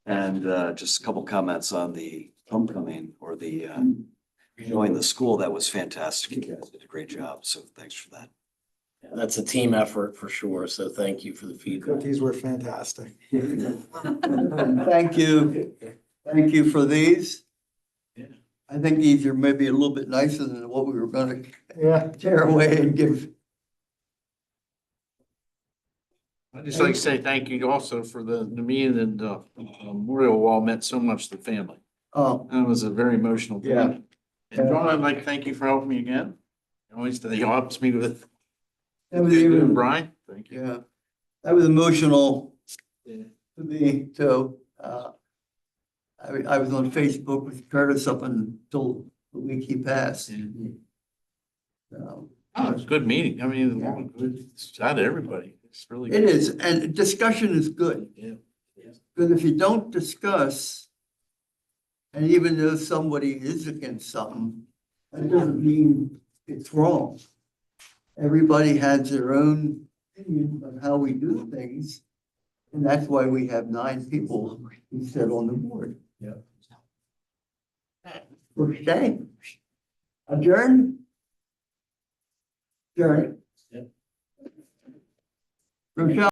And just a couple comments on the homecoming or the join the school. That was fantastic. You guys did a great job. So thanks for that. Yeah, that's a team effort for sure. So thank you for the feedback. Cookies were fantastic. Thank you. Thank you for these. I think these are maybe a little bit nicer than what we were gonna tear away and give. I'd just like to say thank you also for the meeting and memorial wall meant so much to the family. Oh. That was a very emotional thing. Yeah. And John, I'd like to thank you for helping me again. Always, he helps me with. That was even, Brian, thank you. yeah, that was emotional Yeah. to me too. I was on Facebook with Curtis up until the week he passed. So, Oh, it's a good meeting. I mean, it's out of everybody. It's really. it is, and discussion is good. Yeah. Because if you don't discuss, and even though somebody is against something, that doesn't mean it's wrong. Everybody has their own opinion on how we do things. And that's why we have 9 people who sit on the board. Yeah. For shame. Adjourn? Adjourn. Yep. Rochelle?